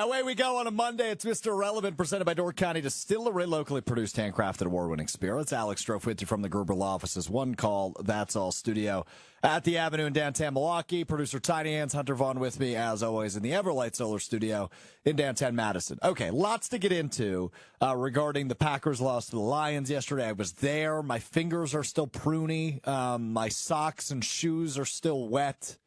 Away we go on a Monday. It's Mr. Irrelevant, presented by Door County Distillery, locally produced, handcrafted, award-winning spirits. Alex Strouf with you from the Gruber Law Office's One Call, That's All studio at the Avenue in downtown Milwaukee. Producer Tiny Hands, Hunter Vaughn with me, as always, in the Everlight Solar studio in downtown Madison. Okay, lots to get into regarding the Packers' loss to the Lions yesterday. I was there. My fingers are still pruny. My socks and shoes are still wet.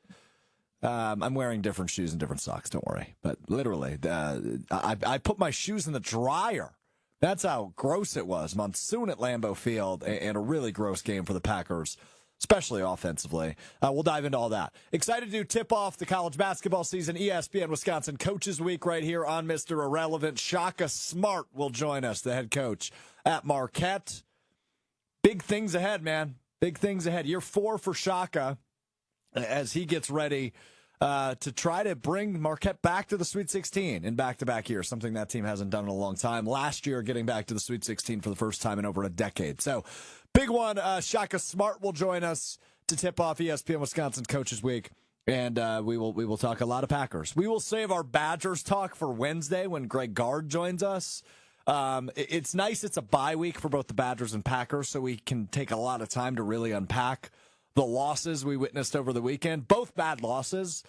I'm wearing different shoes and different socks, don't worry. But literally, I put my shoes in the dryer. That's how gross it was. Monsoon at Lambeau Field, and a really gross game for the Packers, especially offensively. We'll dive into all that. Excited to tip off the college basketball season, ESPN Wisconsin Coaches Week right here on Mr. Irrelevant. Shaka Smart will join us, the head coach at Marquette. Big things ahead, man. Big things ahead. Year 4 for Shaka, as he gets ready to try to bring Marquette back to the Sweet 16 in back-to-back years, something that team hasn't done in a long time. Last year, getting back to the Sweet 16 for the first time in over a decade. So, big one. Shaka Smart will join us to tip off ESPN Wisconsin Coaches Week, and we will talk a lot of Packers. We will save our Badgers talk for Wednesday when Greg Gard joins us. It's nice. It's a bye week for both the Badgers and Packers, so we can take a lot of time to really unpack the losses we witnessed over the weekend. Both bad losses.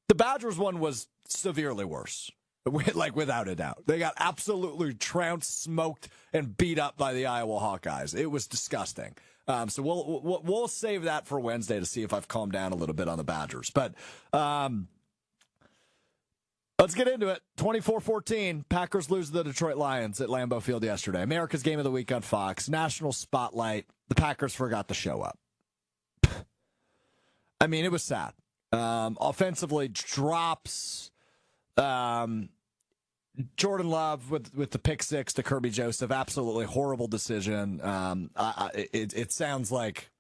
The Badgers one was severely worse, like without a doubt. They got absolutely trounced, smoked, and beat up by the Iowa Hawkeyes. It was disgusting. So we'll save that for Wednesday to see if I've calmed down a little bit on the Badgers. But let's get into it. 24-14, Packers lose to the Detroit Lions at Lambeau Field yesterday. America's Game of the Week on Fox. National spotlight. The Packers forgot to show up. I mean, it was sad. Offensively, drops. Jordan Love with the pick six to Kirby Joseph. Absolutely horrible decision. It sounds like,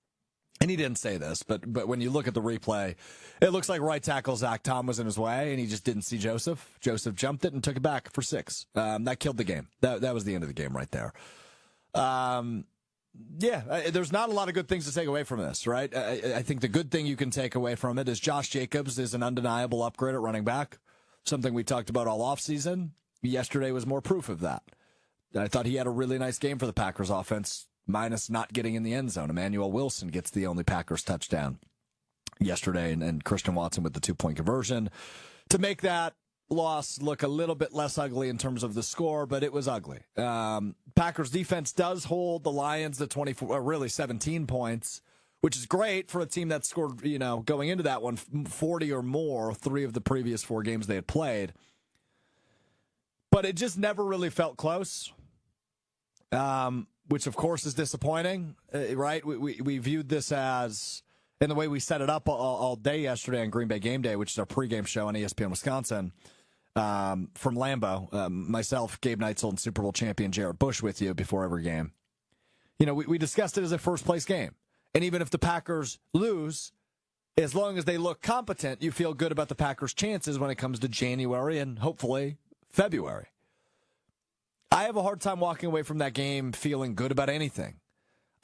and he didn't say this, but when you look at the replay, it looks like right tackle Zach Tom was in his way, and he just didn't see Joseph. Joseph jumped it and took it back for 6. That killed the game. That was the end of the game right there. Yeah, there's not a lot of good things to take away from this, right? I think the good thing you can take away from it is Josh Jacobs is an undeniable upgrade at running back, something we talked about all offseason. Yesterday was more proof of that. I thought he had a really nice game for the Packers offense, minus not getting in the end zone. Emmanuel Wilson gets the only Packers touchdown yesterday, and Christian Watson with the 2-point conversion to make that loss look a little bit less ugly in terms of the score, but it was ugly. Packers defense does hold the Lions to 17 points, which is great for a team that scored, going into that one, 40 or more, 3 of the previous 4 games they had played. But it just never really felt close, which of course is disappointing, right? We viewed this as, and the way we set it up all day yesterday on Green Bay Game Day, which is our pregame show on ESPN Wisconsin, from Lambeau, myself, Gabe Neitzel, and Super Bowl champion Jared Bush with you before every game. We discussed it as a first-place game. And even if the Packers lose, as long as they look competent, you feel good about the Packers' chances when it comes to January and hopefully February. I have a hard time walking away from that game feeling good about anything.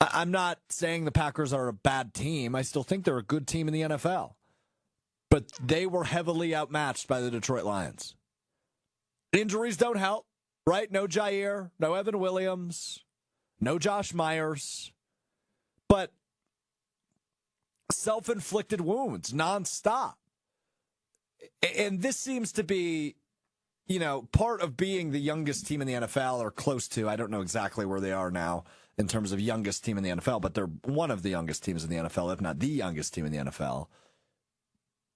I'm not saying the Packers are a bad team. I still think they're a good team in the NFL. But they were heavily outmatched by the Detroit Lions. Injuries don't help, right? No Jair, no Evan Williams, no Josh Myers. But self-inflicted wounds nonstop. And this seems to be, part of being the youngest team in the NFL, or close to. I don't know exactly where they are now in terms of youngest team in the NFL, but they're one of the youngest teams in the NFL, if not the youngest team in the NFL,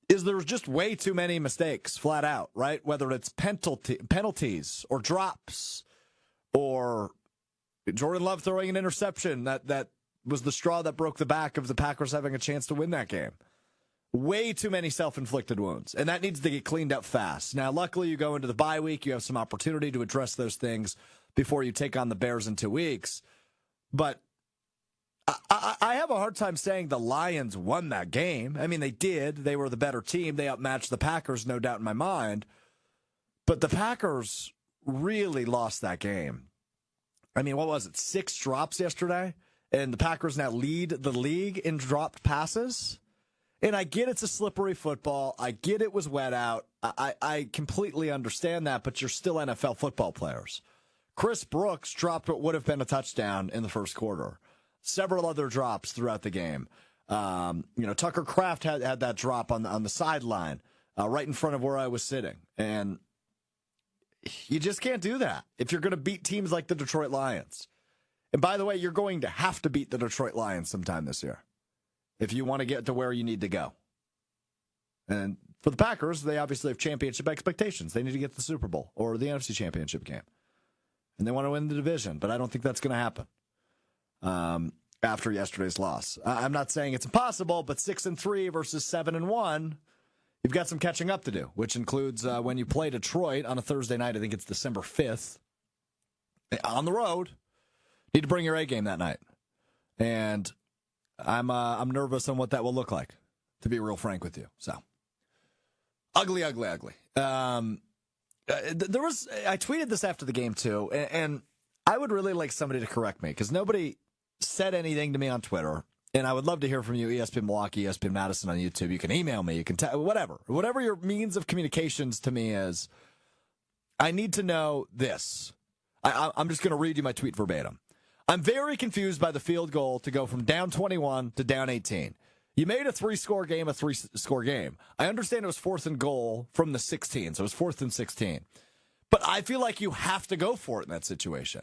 is there's just way too many mistakes, flat out, right? Whether it's penalties or drops or Jordan Love throwing an interception that was the straw that broke the back of the Packers having a chance to win that game. Way too many self-inflicted wounds, and that needs to get cleaned up fast. Now, luckily, you go into the bye week. You have some opportunity to address those things before you take on the Bears in 2 weeks. But I have a hard time saying the Lions won that game. I mean, they did. They were the better team. They outmatched the Packers, no doubt in my mind. But the Packers really lost that game. I mean, what was it, 6 drops yesterday? And the Packers now lead the league in dropped passes. And I get it's a slippery football. I get it was wet out. I completely understand that, but you're still NFL football players. Chris Brooks dropped what would have been a touchdown in the first quarter. Several other drops throughout the game. Tucker Kraft had that drop on the sideline right in front of where I was sitting. And you just can't do that if you're going to beat teams like the Detroit Lions. And by the way, you're going to have to beat the Detroit Lions sometime this year if you want to get to where you need to go. And for the Packers, they obviously have championship expectations. They need to get to the Super Bowl or the NFC Championship game. And they want to win the division, but I don't think that's going to happen after yesterday's loss. I'm not saying it's impossible, but 6-3 versus 7-1, you've got some catching up to do, which includes when you play Detroit on a Thursday night. I think it's December 5th. On the road, need to bring your A game that night. And I'm nervous on what that will look like, to be real frank with you. So, ugly. I tweeted this after the game, too, and I would really like somebody to correct me, because nobody said anything to me on Twitter, and I would love to hear from you, ESPN Milwaukee, ESPN Madison on YouTube. You can email me, you can whatever your means of communications to me is. I need to know this. I'm just going to read you my tweet verbatim. I'm very confused by the field goal to go from down 21 to down 18. You made a three-score game a three-score game. I understand it was 4th and goal from the 16, so it was 4th and 16. But I feel like you have to go for it in that situation.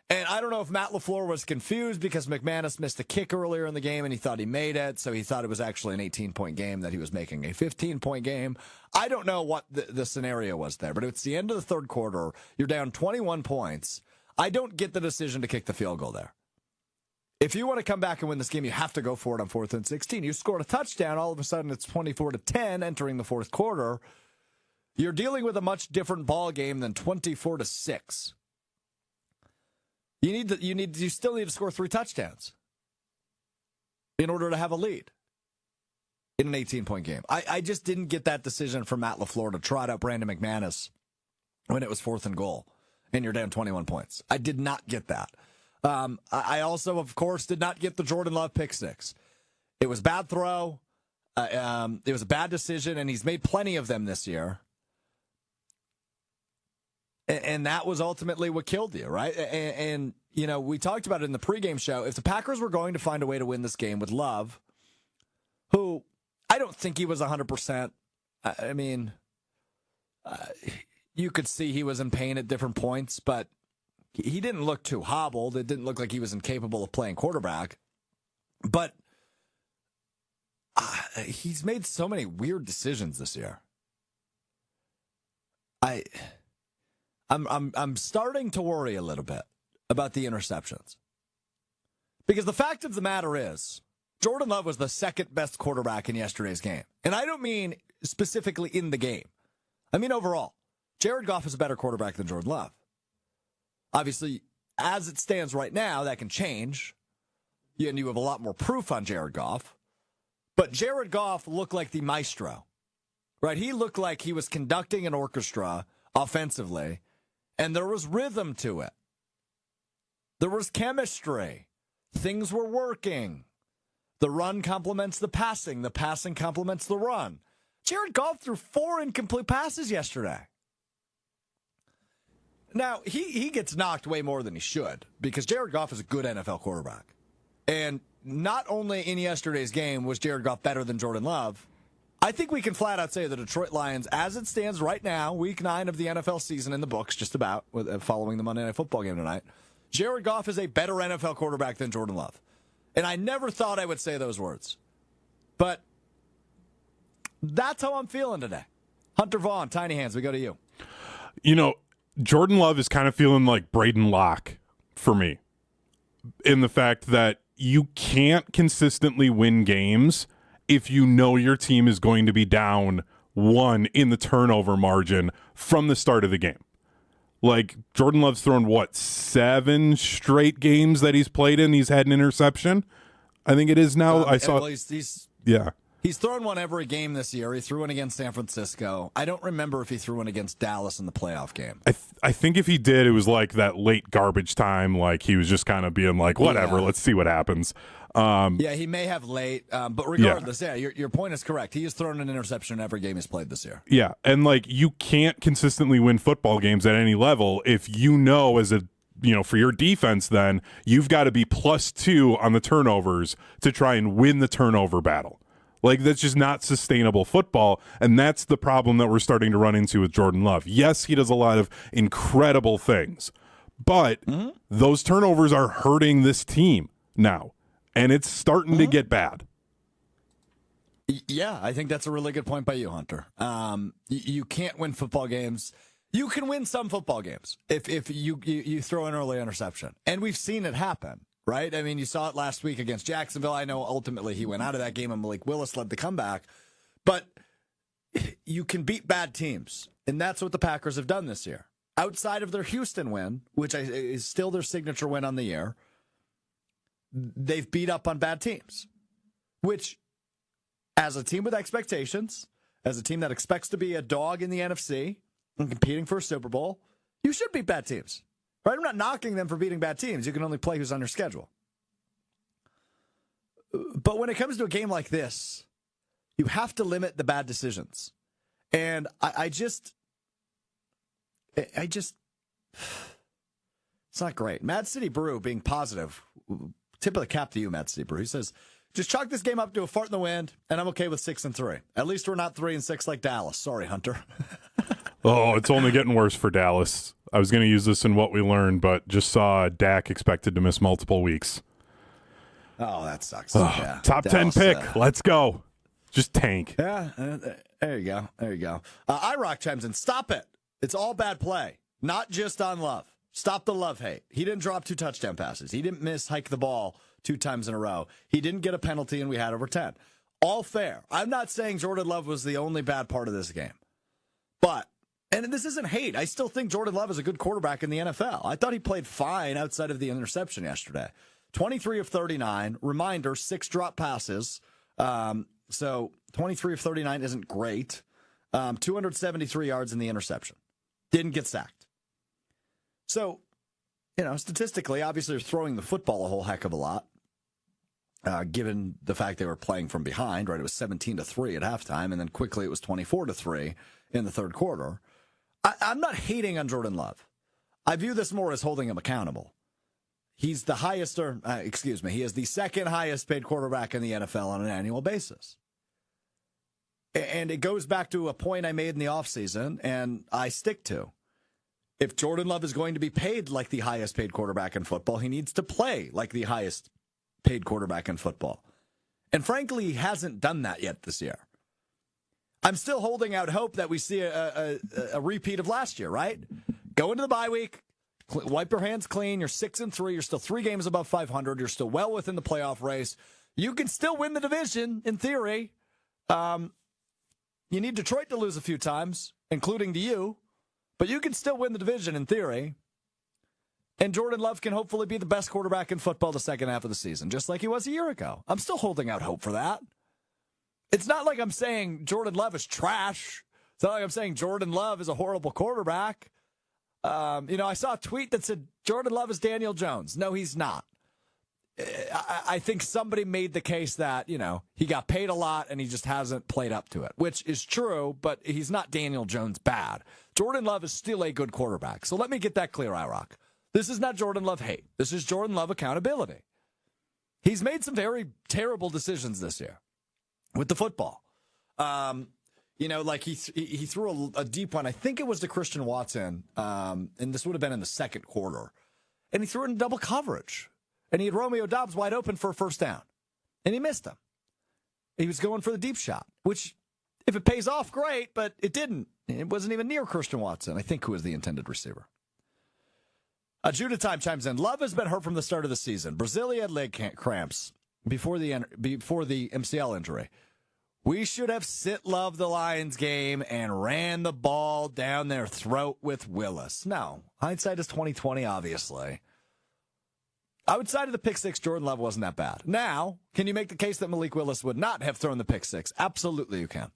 And I don't know if Matt LaFleur was confused because McManus missed a kick earlier in the game and he thought he made it, so he thought it was actually an 18-point game, that he was making a 15-point game. I don't know what the scenario was there, but it's the end of the third quarter. You're down 21 points. I don't get the decision to kick the field goal there. If you want to come back and win this game, you have to go for it on 4th and 16. You scored a touchdown. All of a sudden, it's 24-10 entering the fourth quarter. You're dealing with a much different ball game than 24-6. You still need to score 3 touchdowns in order to have a lead in an 18-point game. I just didn't get that decision from Matt LaFleur to trot out Brandon McManus when it was 4th and goal and you're down 21 points. I did not get that. I also, of course, did not get the Jordan Love pick six. It was a bad throw. It was a bad decision, and he's made plenty of them this year. And that was ultimately what killed you, right? And we talked about it in the pregame show. If the Packers were going to find a way to win this game with Love, who I don't think he was 100%. I mean, you could see he was in pain at different points, but he didn't look too hobbled. It didn't look like he was incapable of playing quarterback. But he's made so many weird decisions this year. I'm starting to worry a little bit about the interceptions. Because the fact of the matter is, Jordan Love was the second best quarterback in yesterday's game. And I don't mean specifically in the game. I mean overall. Jared Goff is a better quarterback than Jordan Love. Obviously, as it stands right now, that can change. And you have a lot more proof on Jared Goff. But Jared Goff looked like the maestro. Right? He looked like he was conducting an orchestra offensively. And there was rhythm to it. There was chemistry. Things were working. The run complements the passing. The passing complements the run. Jared Goff threw 4 incomplete passes yesterday. Now, he gets knocked way more than he should because Jared Goff is a good NFL quarterback. And not only in yesterday's game was Jared Goff better than Jordan Love, I think we can flat out say the Detroit Lions, as it stands right now, week 9 of the NFL season in the books, just about, following the Monday Night Football game tonight, Jared Goff is a better NFL quarterback than Jordan Love. And I never thought I would say those words. But that's how I'm feeling today. Hunter Vaughn, Tiny Hands, we go to you. Jordan Love is kind of feeling like Braden Locke for me, in the fact that you can't consistently win games if you know your team is going to be down 1 in the turnover margin from the start of the game. Like, Jordan Love's thrown, 7 straight games that he's played in, he's had an interception? I think it is now. He's thrown one every game this year. He threw one against San Francisco. I don't remember if he threw one against Dallas in the playoff game. I think if he did, it was like that late garbage time. Like, he was just kind of being like, whatever, let's see what happens. Yeah, he may have late, but regardless, your point is correct. He has thrown an interception in every game he's played this year. Yeah, and like you can't consistently win football games at any level if you know for your defense, then you've got to be +2 on the turnovers to try and win the turnover battle. Like, that's just not sustainable football, and that's the problem that we're starting to run into with Jordan Love. Yes, he does a lot of incredible things, but those turnovers are hurting this team now, and it's starting to get bad. Yeah, I think that's a really good point by you, Hunter. You can't win football games. You can win some football games if you throw an early interception, and we've seen it happen. Right? I mean, you saw it last week against Jacksonville. I know ultimately he went out of that game and Malik Willis led the comeback. But you can beat bad teams, and that's what the Packers have done this year. Outside of their Houston win, which is still their signature win on the year, they've beat up on bad teams, which, as a team with expectations, as a team that expects to be a dog in the NFC and competing for a Super Bowl, you should beat bad teams. Right? I'm not knocking them for beating bad teams. You can only play who's on your schedule. But when it comes to a game like this, you have to limit the bad decisions. And I just, it's not great. Mad City Brew being positive. Tip of the cap to you, Mad City Brew. He says, just chalk this game up to a fart in the wind, and I'm okay with 6-3. At least we're not 3-6 like Dallas. Sorry, Hunter. Oh, it's only getting worse for Dallas. I was going to use this in what we learned, but just saw Dak expected to miss multiple weeks. Oh, that sucks. Yeah. Top Dallas, 10 pick. Let's go. Just tank. Yeah, there you go. There you go. iRock chimes in. Stop it. It's all bad play, not just on Love. Stop the Love hate. He didn't drop 2 touchdown passes. He didn't miss hike the ball 2 times in a row. He didn't get a penalty, and we had over 10. All fair. I'm not saying Jordan Love was the only bad part of this game. But, and this isn't hate, I still think Jordan Love is a good quarterback in the NFL. I thought he played fine outside of the interception yesterday. 23 of 39. Reminder, 6 drop passes. So 23 of 39 isn't great. 273 yards in the interception. Didn't get sacked. So, statistically, obviously they're throwing the football a whole heck of a lot, given the fact they were playing from behind, right? It was 17-3 at halftime, and then quickly it was 24-3 in the third quarter. I'm not hating on Jordan Love. I view this more as holding him accountable. He's the highest, he is the second highest paid quarterback in the NFL on an annual basis. And it goes back to a point I made in the offseason, and I stick to. If Jordan Love is going to be paid like the highest paid quarterback in football, he needs to play like the highest paid quarterback in football. And frankly, he hasn't done that yet this year. I'm still holding out hope that we see a repeat of last year, right? Go into the bye week, wipe your hands clean. You're 6-3. You're still 3 games above 500. You're still well within the playoff race. You can still win the division in theory. You need Detroit to lose a few times, including to you, but you can still win the division in theory. And Jordan Love can hopefully be the best quarterback in football the second half of the season, just like he was a year ago. I'm still holding out hope for that. It's not like I'm saying Jordan Love is trash. It's not like I'm saying Jordan Love is a horrible quarterback. I saw a tweet that said Jordan Love is Daniel Jones. No, he's not. I think somebody made the case that, he got paid a lot and he just hasn't played up to it, which is true, but he's not Daniel Jones bad. Jordan Love is still a good quarterback. So let me get that clear, iRock. This is not Jordan Love hate. This is Jordan Love accountability. He's made some very terrible decisions this year with the football. He threw a deep one. I think it was to Christian Watson, and this would have been in the second quarter. And he threw it in double coverage. And he had Romeo Doubs wide open for a first down. And he missed him. He was going for the deep shot, which, if it pays off, great, but it didn't. It wasn't even near Christian Watson, I think, who was the intended receiver. Judah Time chimes in. Love has been hurt from the start of the season. Brazil had leg cramps before the MCL injury. We should have sit Love the Lions game and ran the ball down their throat with Willis. No, hindsight is 20/20, obviously. Outside of the pick six, Jordan Love wasn't that bad. Now, can you make the case that Malik Willis would not have thrown the pick six? Absolutely you can.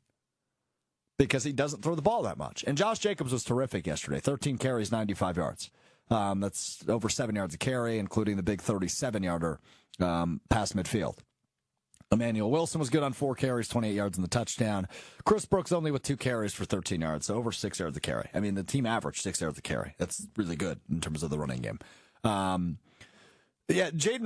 Because he doesn't throw the ball that much. And Josh Jacobs was terrific yesterday. 13 carries, 95 yards. That's over 7 yards a carry, including the big 37-yarder past midfield. Emmanuel Wilson was good on 4 carries, 28 yards in the touchdown. Chris Brooks only with 2 carries for 13 yards, so over 6 yards a carry. I mean, the team averaged 6 yards a carry. That's really good in terms of the running game. Jaden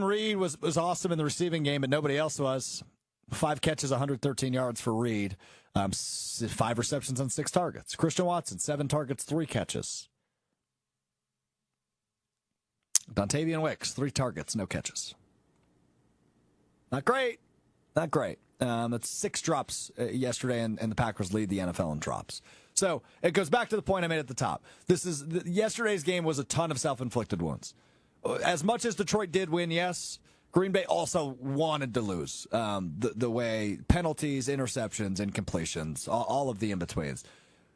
Reed was awesome in the receiving game, but nobody else was. 5 catches, 113 yards for Reed. 5 receptions on 6 targets. Christian Watson, 7 targets, 3 catches. Dontavian Wicks, 3 targets, no catches. Not great. Not great. That's 6 drops yesterday, and the Packers lead the NFL in drops. So it goes back to the point I made at the top. Yesterday's game was a ton of self-inflicted wounds. As much as Detroit did win, yes, Green Bay also wanted to lose. The way penalties, interceptions, incompletions, all of the in-betweens.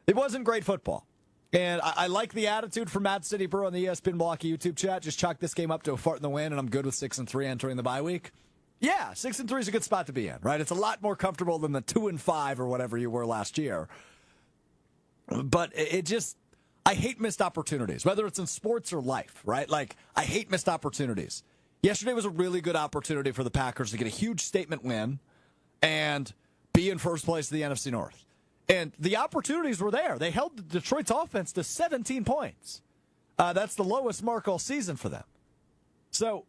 It wasn't great football. And I like the attitude from Mad City Brew on the ESPN Milwaukee YouTube chat. Just chalk this game up to a fart in the wind, and I'm good with 6-3 entering the bye week. Yeah, 6-3 is a good spot to be in, right? It's a lot more comfortable than the 2-5 or whatever you were last year. But I hate missed opportunities, whether it's in sports or life, right? Like, I hate missed opportunities. Yesterday was a really good opportunity for the Packers to get a huge statement win and be in first place of the NFC North. And the opportunities were there. They held Detroit's offense to 17 points. That's the lowest mark all season for them. So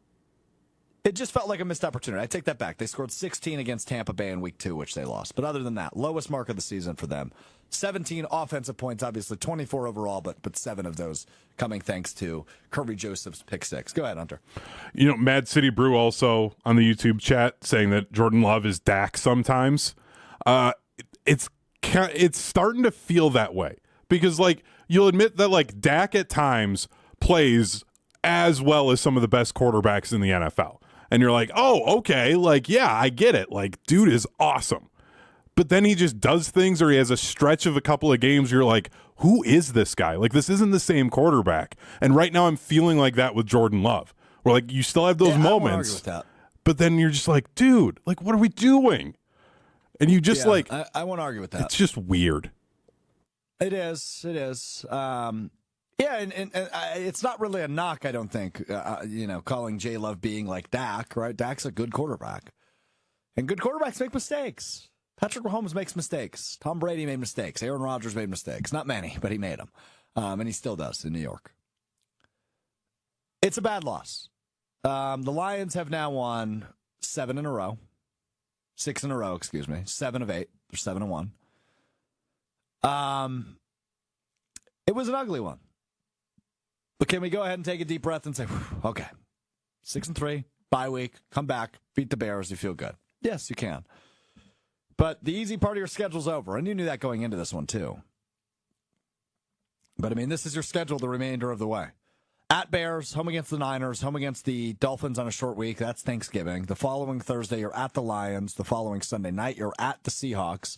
it just felt like a missed opportunity. I take that back. They scored 16 against Tampa Bay in week 2, which they lost. But other than that, lowest mark of the season for them. 17 offensive points, obviously 24 overall, but 7 of those coming thanks to Kirby Joseph's pick 6. Go ahead, Hunter. Mad City Brew also on the YouTube chat saying that Jordan Love is Dak sometimes. It's starting to feel that way because, like, you'll admit that, like, Dak at times plays as well as some of the best quarterbacks in the NFL. And you're like, oh, okay, like, yeah, I get it. Like, dude is awesome. But then he just does things, or he has a stretch of a couple of games. You're like, who is this guy? Like, this isn't the same quarterback. And right now I'm feeling like that with Jordan Love. Where, like, you still have those moments. I won't argue with that. But then you're just like, dude, like, what are we doing? And you just I won't argue with that. It's just weird. It is. And it's not really a knock, I don't think, calling J Love being like Dak, right? Dak's a good quarterback. And good quarterbacks make mistakes. Patrick Mahomes makes mistakes. Tom Brady made mistakes. Aaron Rodgers made mistakes. Not many, but he made them. And he still does in New York. It's a bad loss. The Lions have now won 7 in a row. 6 in a row, 7 of 8. They're 7-1. It was an ugly one. But can we go ahead and take a deep breath and say, okay, 6-3, bye week, come back, beat the Bears, you feel good. Yes, you can. But the easy part of your schedule's over, and you knew that going into this one too. But, I mean, this is your schedule the remainder of the way. At Bears, home against the Niners, home against the Dolphins on a short week. That's Thanksgiving. The following Thursday, you're at the Lions. The following Sunday night, you're at the Seahawks.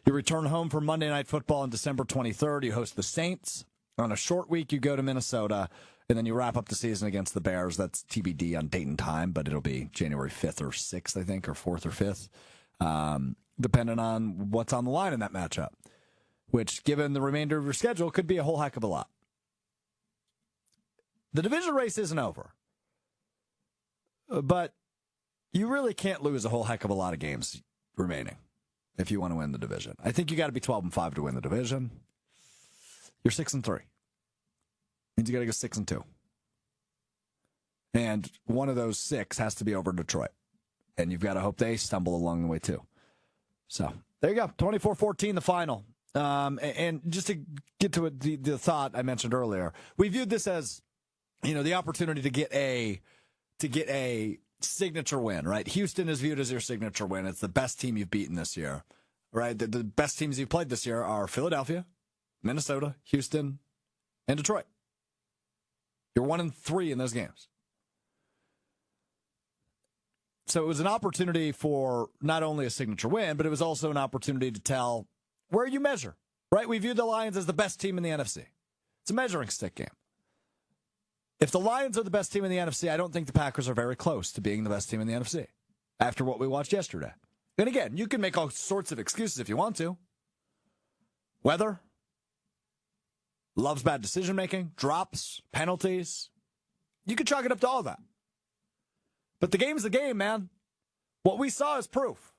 You return home for Monday Night Football on December 23rd. You host the Saints. On a short week, you go to Minnesota, and then you wrap up the season against the Bears. That's TBD on date and time, but it'll be January 5th or 6th, I think, or 4th or 5th, depending on what's on the line in that matchup, which, given the remainder of your schedule, could be a whole heck of a lot. The division race isn't over, but you really can't lose a whole heck of a lot of games remaining if you want to win the division. I think you got to be 12-5 to win the division. You're 6-3. Means you got to go 6-2. And one of those 6 has to be over Detroit. And you've got to hope they stumble along the way too. So there you go. 24-14, the final. And just to get to the thought I mentioned earlier, we viewed this as, the opportunity to get a signature win, right? Houston is viewed as your signature win. It's the best team you've beaten this year, right? The best teams you've played this year are Philadelphia, Minnesota, Houston, and Detroit. You're 1-3 in those games. So it was an opportunity for not only a signature win, but it was also an opportunity to tell where you measure, right? We viewed the Lions as the best team in the NFC. It's a measuring stick game. If the Lions are the best team in the NFC, I don't think the Packers are very close to being the best team in the NFC after what we watched yesterday. And again, you can make all sorts of excuses if you want to. Weather, Love's bad decision-making, drops, penalties, You could chalk it up to all that. But the game's the game, man. What we saw is proof.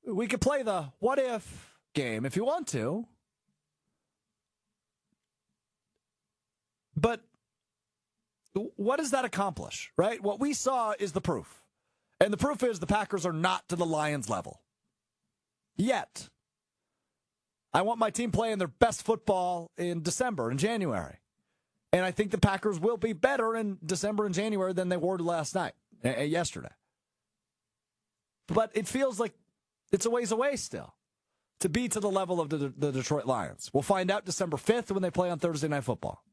We could play the what if game if you want to. But what does that accomplish, right? What we saw is the proof. And the proof is the Packers are not to the Lions level. Yet. I want my team playing their best football in December and January. And I think the Packers will be better in December and January than they were yesterday. But it feels like it's a ways away still to be to the level of the Detroit Lions. We'll find out December 5th when they play on Thursday Night Football.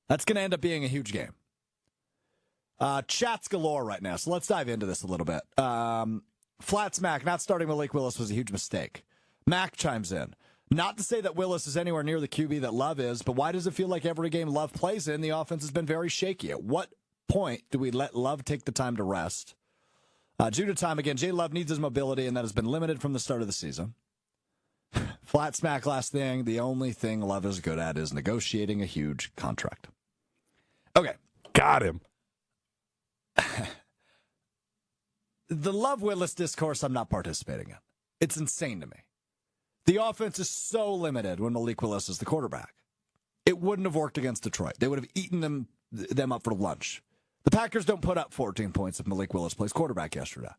That's going to end up being a huge game. Chats galore right now, so let's dive into this a little bit. Flat smack, not starting Malik Willis was a huge mistake. Mac chimes in. Not to say that Willis is anywhere near the QB that Love is, but why does it feel like every game Love plays in, the offense has been very shaky? At what point do we let Love take the time to rest? Judah time again. Jay Love needs his mobility, and that has been limited from the start of the season. Flat smack last thing. The only thing Love is good at is negotiating a huge contract. Okay. Got him. The Love Willis discourse I'm not participating in. It's insane to me. The offense is so limited when Malik Willis is the quarterback. It wouldn't have worked against Detroit. They would have eaten them up for lunch. The Packers don't put up 14 points if Malik Willis plays quarterback yesterday.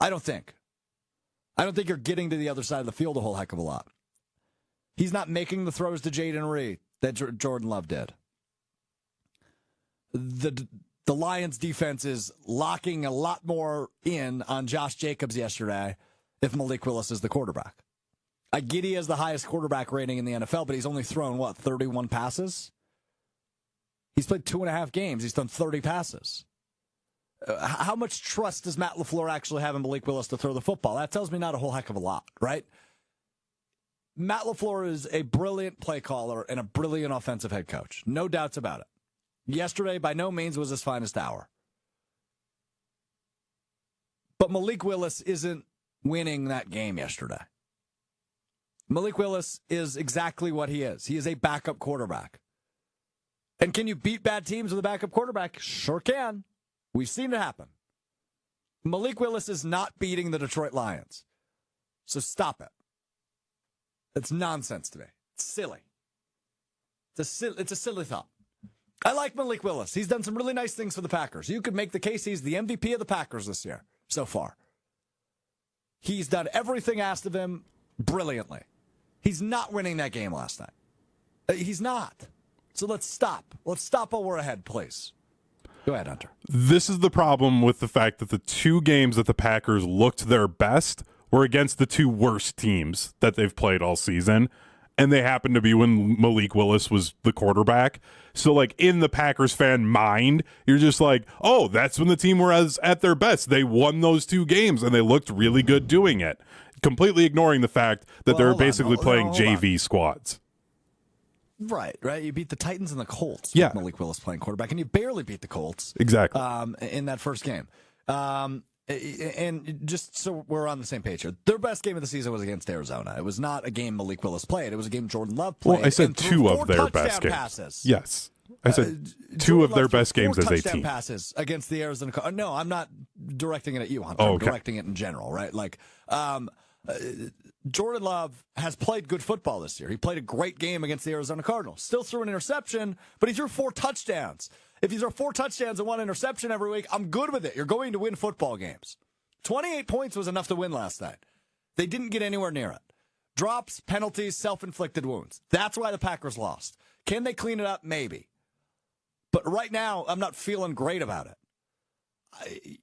I don't think you're getting to the other side of the field a whole heck of a lot. He's not making the throws to Jaden Reed that Jordan Love did. The Lions defense is locking a lot more in on Josh Jacobs yesterday if Malik Willis is the quarterback. I get he has the highest quarterback rating in the NFL, but he's only thrown, 31 passes? He's played 2.5 games. He's done 30 passes. How much trust does Matt LaFleur actually have in Malik Willis to throw the football? That tells me not a whole heck of a lot, right? Matt LaFleur is a brilliant play caller and a brilliant offensive head coach. No doubts about it. Yesterday, by no means, was his finest hour. But Malik Willis isn't winning that game yesterday. Malik Willis is exactly what he is. He is a backup quarterback. And can you beat bad teams with a backup quarterback? Sure can. We've seen it happen. Malik Willis is not beating the Detroit Lions. So stop it. It's nonsense to me. It's silly. It's a silly thought. I like Malik Willis. He's done some really nice things for the Packers. You could make the case he's the MVP of the Packers this year so far. He's done everything asked of him brilliantly. He's not winning that game last night. He's not. So let's stop. Let's stop while we're ahead, please. Go ahead, Hunter. This is the problem with the fact that the two games that the Packers looked their best were against the two worst teams that they've played all season. And they happened to be when Malik Willis was the quarterback. So, in the Packers fan mind, you're just like, oh, that's when the team was at their best. They won those two games, and they looked really good doing it. Completely ignoring the fact that they're basically playing JV squads. Right. You beat the Titans and the Colts with Malik Willis playing quarterback, and you barely beat the Colts. Exactly. In that first game. And just so we're on the same page here, their best game of the season was against Arizona. It was not a game Malik Willis played. It was a game Jordan Love played. Well, I said two of their best games. Passes. Yes. I said two of their best games as a team. Passes against the Arizona Cardinals. No, I'm not directing it at you, Hunter. Okay. I'm directing it in general, right? Jordan Love has played good football this year. He played a great game against the Arizona Cardinals. Still threw an interception, but he threw 4 touchdowns. If you throw 4 touchdowns and 1 interception every week, I'm good with it. You're going to win football games. 28 points was enough to win last night. They didn't get anywhere near it. Drops, penalties, self-inflicted wounds. That's why the Packers lost. Can they clean it up? Maybe. But right now, I'm not feeling great about it.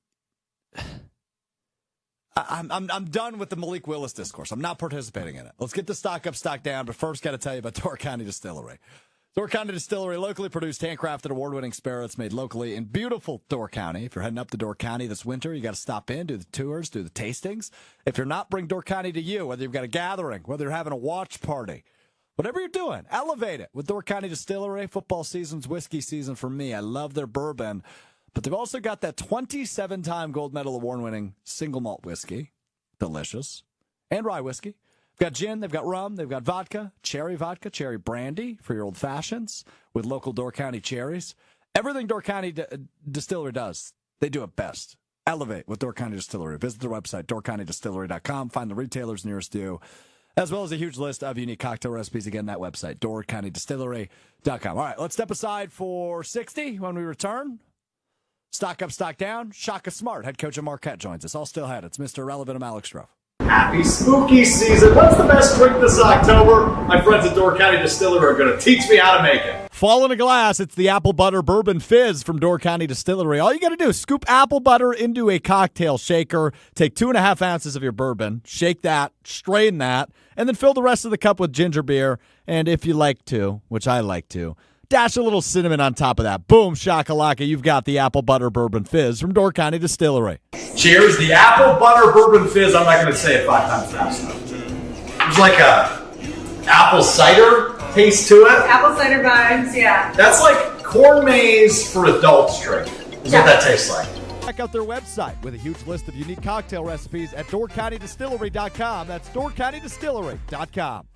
I'm done with the Malik Willis discourse. I'm not participating in it. Let's get the stock up, stock down, but first got to tell you about Door County Distillery. Door County Distillery, locally produced, handcrafted, award-winning spirits made locally in beautiful Door County. If you're heading up to Door County this winter, you got to stop in, do the tours, do the tastings. If you're not, bring Door County to you, whether you've got a gathering, whether you're having a watch party. Whatever you're doing, elevate it with Door County Distillery. Football season's whiskey season for me. I love their bourbon. But they've also got that 27-time gold medal award-winning single malt whiskey. Delicious. And rye whiskey. They've got gin, they've got rum, they've got vodka, cherry brandy for your old fashions with local Door County cherries. Everything Door County Distillery does, they do it best. Elevate with Door County Distillery. Visit their website, doorcountydistillery.com. Find the retailers nearest you, as well as a huge list of unique cocktail recipes. Again, that website, doorcountydistillery.com. All right, let's step aside for 60 when we return. Stock up, stock down. Shaka Smart, head coach of Marquette, joins us. All still ahead. It's Mr. Irrelevant. I'm Alex Strouf. Happy spooky season. What's the best drink this October? My friends at Door County Distillery are going to teach me how to make it. Fall in a glass, it's the Apple Butter Bourbon Fizz from Door County Distillery. All you got to do is scoop apple butter into a cocktail shaker, take 2.5 ounces of your bourbon, shake that, strain that, and then fill the rest of the cup with ginger beer. And if you like to, which I like to, dash a little cinnamon on top of that. Boom, shakalaka, you've got the Apple Butter Bourbon Fizz from Door County Distillery. Cheers, the Apple Butter Bourbon Fizz. I'm not going to say it 5 times fast enough. There's like a apple cider taste to it. Apple cider vibes, yeah. That's like corn maze for adults drink. Is what that tastes like. Check out their website with a huge list of unique cocktail recipes at doorcountydistillery.com. That's doorcountydistillery.com.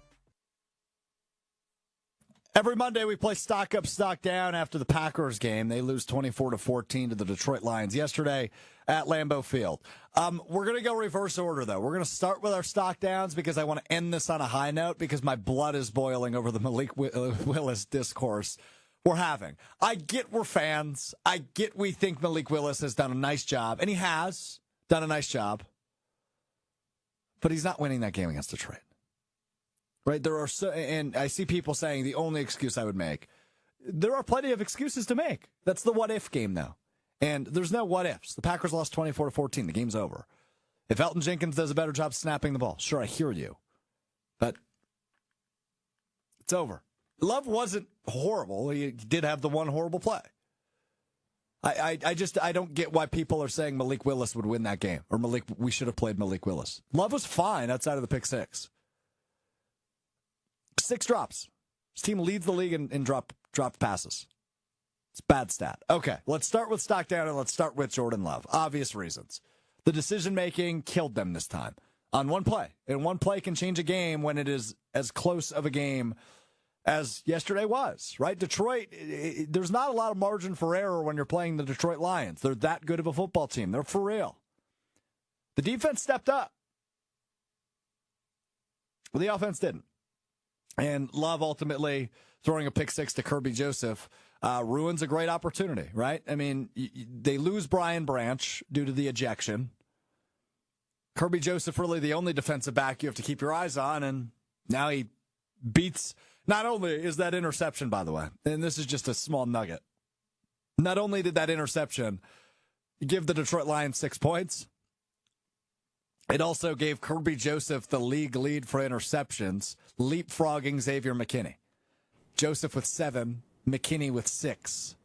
Every Monday, we play stock up, stock down after the Packers game. They lose 24-14 to the Detroit Lions yesterday at Lambeau Field. We're going to go reverse order, though. We're going to start with our stock downs because I want to end this on a high note because my blood is boiling over the Malik Willis discourse we're having. I get we're fans. I get we think Malik Willis has done a nice job, and he has done a nice job. But he's not winning that game against Detroit. Right, there are and I see people saying the only excuse I would make. There are plenty of excuses to make. That's the what-if game, though. And there's no what-ifs. The Packers lost 24-14. The game's over. If Elton Jenkins does a better job snapping the ball, sure, I hear you. But it's over. Love wasn't horrible. He did have the one horrible play. I don't get why people are saying Malik Willis would win that game. Or we should have played Malik Willis. Love was fine outside of the pick six. 6 drops. His team leads the league in dropped passes. It's a bad stat. Okay, let's start with stock down and let's start with Jordan Love. Obvious reasons. The decision-making killed them this time on one play. And one play can change a game when it is as close of a game as yesterday was, right? Detroit, there's not a lot of margin for error when you're playing the Detroit Lions. They're that good of a football team. They're for real. The defense stepped up. Well, the offense didn't. And Love ultimately throwing a pick six to Kirby Joseph ruins a great opportunity, right? I mean, they lose Brian Branch due to the ejection. Kirby Joseph really the only defensive back you have to keep your eyes on, and now he beats. Not only is that interception, by the way, and this is just a small nugget. Not only did that interception give the Detroit Lions 6 points, it also gave Kirby Joseph the league lead for interceptions, leapfrogging Xavier McKinney. Joseph with 7, McKinney with 6.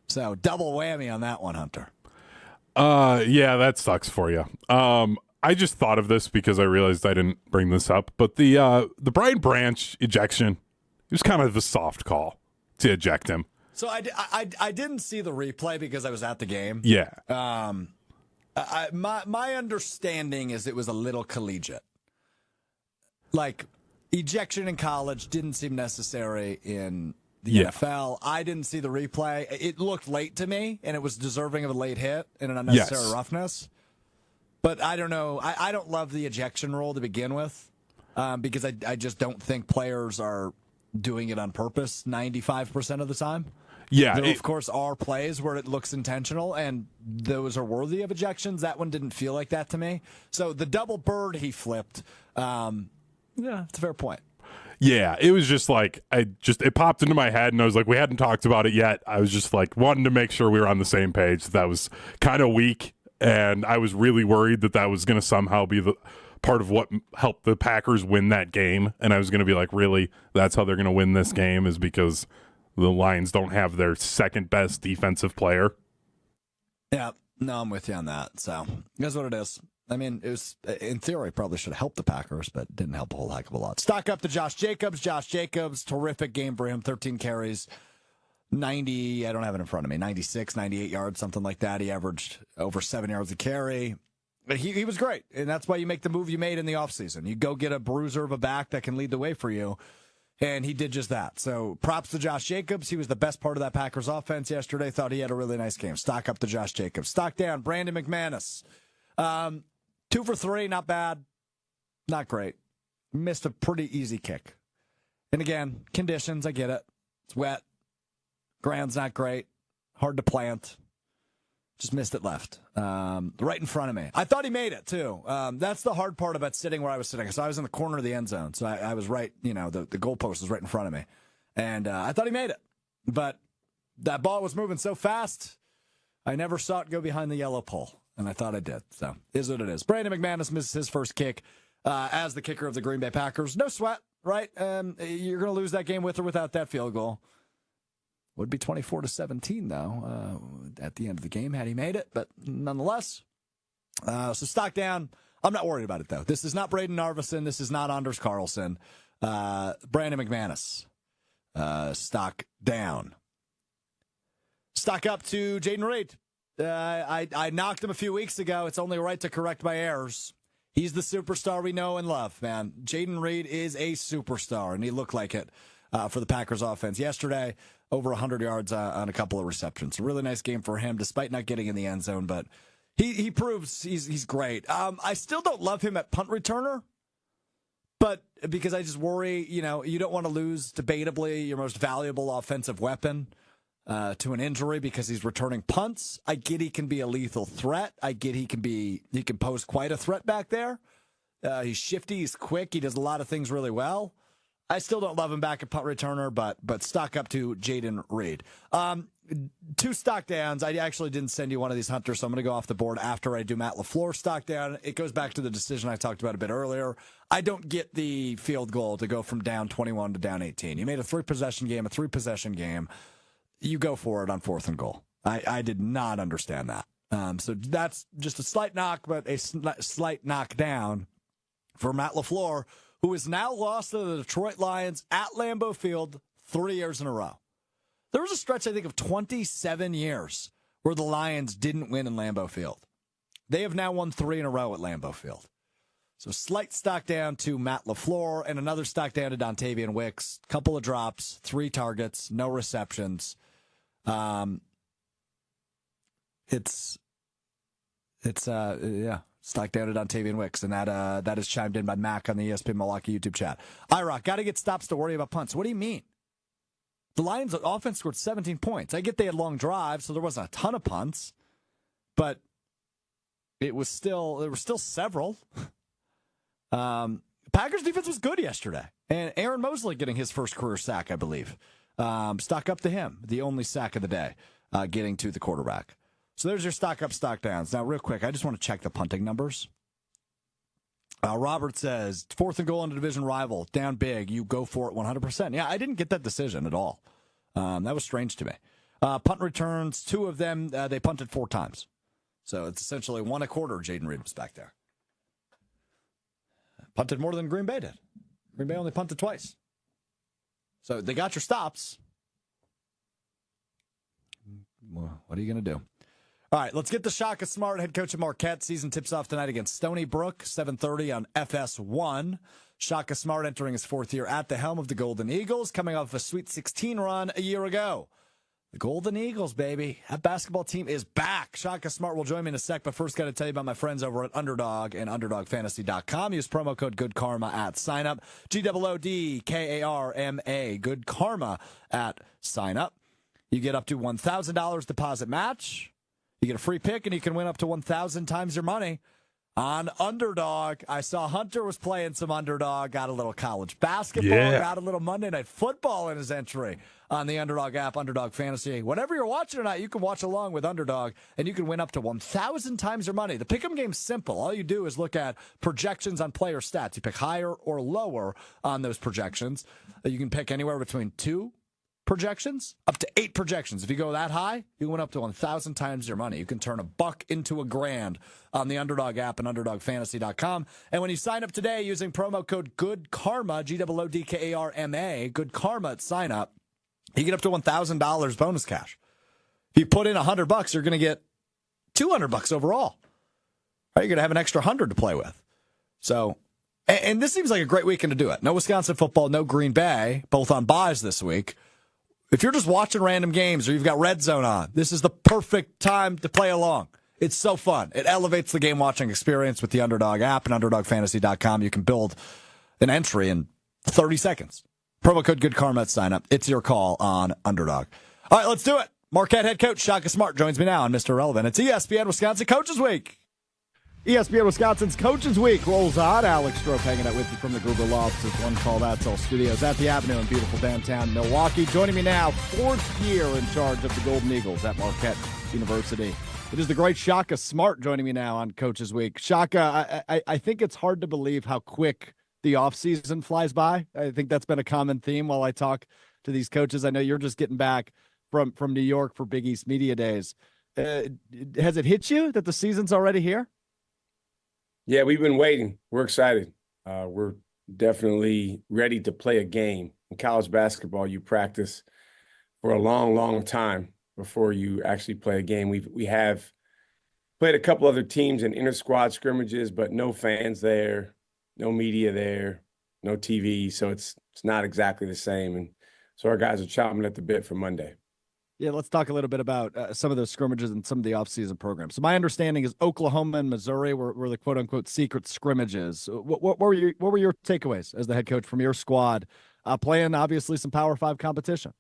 So double whammy on that one, Hunter. Yeah, that sucks for you. I just thought of this because I realized I didn't bring this up, but the Brian Branch ejection, it was kind of a soft call to eject him. So I didn't see the replay because I was at the game. Yeah. My understanding is it was a little collegiate. Like, ejection in college didn't seem necessary in the NFL. I didn't see the replay. It looked late to me, and it was deserving of a late hit and an unnecessary roughness. But I don't know. I don't love the ejection rule to begin with because I just don't think players are doing it on purpose 95% of the time. Yeah, there, of course, are plays where it looks intentional, and those are worthy of ejections. That one didn't feel like that to me. So the double bird he flipped, yeah, it's a fair point. Yeah, it was just like, it popped into my head, and I was like, we hadn't talked about it yet. I was just like, wanting to make sure we were on the same page. That was kind of weak, and I was really worried that was going to somehow be the part of what helped the Packers win that game. And I was going to be like, really, that's how they're going to win this game, is because the Lions don't have their second best defensive player. Yeah, no, I'm with you on that. So that's what it is. I mean, it was, in theory, probably should have helped the Packers, but didn't help a whole heck of a lot. Stock up to Josh Jacobs. Josh Jacobs, terrific game for him. 13 carries, 90, I don't have it in front of me, 96, 98 yards, something like that. He averaged over 7 yards a carry. He was great, and that's why you make the move you made in the offseason. You go get a bruiser of a back that can lead the way for you, and he did just that. So props to Josh Jacobs. He was the best part of that Packers offense yesterday. Thought he had a really nice game. Stock up to Josh Jacobs. Stock down, Brandon McManus. 2 for 3, not bad. Not great. Missed a pretty easy kick. And again, conditions, I get it. It's wet. Ground's not great. Hard to plant. Just missed it left. Right in front of me. I thought he made it, too. That's the hard part about sitting where I was sitting. So I was in the corner of the end zone. So I was right, the goalpost was right in front of me. And I thought he made it. But that ball was moving so fast, I never saw it go behind the yellow pole. And I thought I did. So is what it is. Brandon McManus misses his first kick as the kicker of the Green Bay Packers. No sweat, right? You're going to lose that game with or without that field goal. Would be 24-17, though, at the end of the game had he made it. But nonetheless, so stock down. I'm not worried about it, though. This is not Braden Narvison. This is not Anders Carlson. Brandon McManus, stock down. Stock up to Jaden Reed. I knocked him a few weeks ago. It's only right to correct my errors. He's the superstar we know and love, man. Jaden Reed is a superstar, and he looked like it for the Packers offense yesterday. Over 100 yards on a couple of receptions. A really nice game for him, despite not getting in the end zone. But he proves he's great. I still don't love him at punt returner, but because I just worry, you don't want to lose debatably your most valuable offensive weapon to an injury because he's returning punts. I get he can be a lethal threat. I get he can pose quite a threat back there. He's shifty, he's quick, he does a lot of things really well. I still don't love him back at punt returner, but stock up to Jaden Reed. 2 stock downs. I actually didn't send you one of these, Hunter, so I'm going to go off the board after I do Matt LaFleur stock down. It goes back to the decision I talked about a bit earlier. I don't get the field goal to go from down 21 to down 18. You made a 3-possession game, a 3-possession game. You go for it on 4th and goal. I did not understand that. So that's just a slight knock, but a slight knockdown for Matt LaFleur, who has now lost to the Detroit Lions at Lambeau Field 3 years in a row. There was a stretch, I think, of 27 years where the Lions didn't win in Lambeau Field. They have now won 3 in a row at Lambeau Field. So slight stock down to Matt LaFleur and another stock down to Dontavian Wicks. Couple of drops, 3 targets, no receptions. Stock down to Dontavian Wicks, and that is chimed in by Mac on the ESPN Milwaukee YouTube chat. IROC, got to get stops to worry about punts. What do you mean? The Lions' offense scored 17 points. I get they had long drives, so there wasn't a ton of punts, but there were still several. Packers defense was good yesterday, and Aaron Mosley getting his first career sack, I believe. Stock up to him, the only sack of the day, getting to the quarterback. So there's your stock up, stock downs. Now, real quick, I just want to check the punting numbers. Robert says, 4th and goal on a division rival, down big, you go for it 100%. Yeah, I didn't get that decision at all. That was strange to me. Punt returns, 2 of them, they punted 4 times. So it's essentially 1 a quarter. Jaden Reed was back there. Punted more than Green Bay did. Green Bay only punted twice. So they got your stops. Well, what are you going to do? All right, let's get to Shaka Smart, head coach of Marquette. Season tips off tonight against Stony Brook, 7:30 on FS1. Shaka Smart entering his 4th year at the helm of the Golden Eagles, coming off a Sweet 16 run a year ago. The Golden Eagles, baby. That basketball team is back. Shaka Smart will join me in a sec, but first got to tell you about my friends over at Underdog and UnderdogFantasy.com. Use promo code GoodKarma at signup. GOODKARMA, Good Karma at signup. You get up to $1,000 deposit match. You get a free pick, and you can win up to 1,000 times your money on Underdog. I saw Hunter was playing some Underdog, got a little college basketball, got a little Monday Night Football in his entry on the Underdog app, Underdog Fantasy. Whatever you're watching tonight, you can watch along with Underdog, and you can win up to 1,000 times your money. The pick'em game's simple. All you do is look at projections on player stats. You pick higher or lower on those projections. You can pick anywhere between 2 projections up to 8 projections. If you go that high, you win up to 1,000 times your money. You can turn $1 into $1,000 on the Underdog app and UnderdogFantasy.com. And when you sign up today using promo code GoodKarma, GOODKARMA, Good Karma at sign up, you get up to $1,000 bonus cash. If you put in $100, you're going to get $200 overall. Right, you're going to have an extra 100 to play with. So, and this seems like a great weekend to do it. No Wisconsin football, no Green Bay, both on buys this week. If you're just watching random games or you've got Red Zone on, this is the perfect time to play along. It's so fun. It elevates the game watching experience with the Underdog app and UnderdogFantasy.com. You can build an entry in 30 seconds. Promo code GoodKarma at sign up. It's your call on Underdog. All right, let's do it. Marquette head coach Shaka Smart joins me now on Mr. Relevant. It's ESPN Wisconsin Coaches Week. ESPN Wisconsin's Coaches Week rolls on. Alex Strouf hanging out with you from the Gruber Law Offices, One Call That's All Studios at the Avenue in beautiful downtown Milwaukee. Joining me now, 4th year in charge of the Golden Eagles at Marquette University. It is the great Shaka Smart joining me now on Coaches Week. Shaka, I think it's hard to believe how quick the offseason flies by. I think that's been a common theme while I talk to these coaches. I know you're just getting back from New York for Big East Media Days. Has it hit you that the season's already here? Yeah, we've been waiting. We're excited. We're definitely ready to play a game. In college basketball, you practice for a long, long time before you actually play a game. We have played a couple other teams in inter-squad scrimmages, but no fans there, no media there, no TV. So it's not exactly the same. And so our guys are chomping at the bit for Monday. Yeah, let's talk a little bit about some of those scrimmages and some of the offseason programs. So my understanding is Oklahoma and Missouri were the quote-unquote secret scrimmages. What were your takeaways as the head coach from your squad playing, obviously, some Power 5 competition?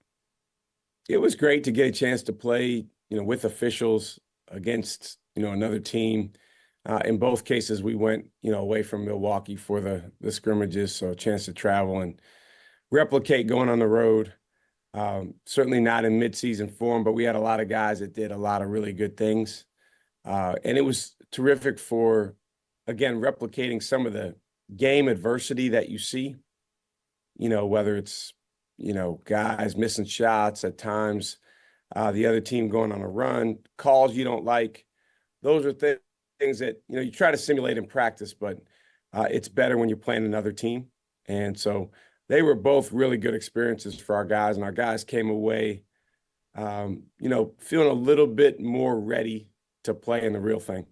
It was great to get a chance to play, with officials against, another team. In both cases, we went, away from Milwaukee for the scrimmages, so a chance to travel and replicate going on the road. Certainly not in midseason form, but we had a lot of guys that did a lot of really good things. And it was terrific for, again, replicating some of the game adversity that you see, whether it's, guys missing shots at times, the other team going on a run, calls you don't like. Those are things that, you try to simulate in practice, but it's better when you're playing another team. And so they were both really good experiences for our guys, and our guys came away, feeling a little bit more ready to play in the real thing.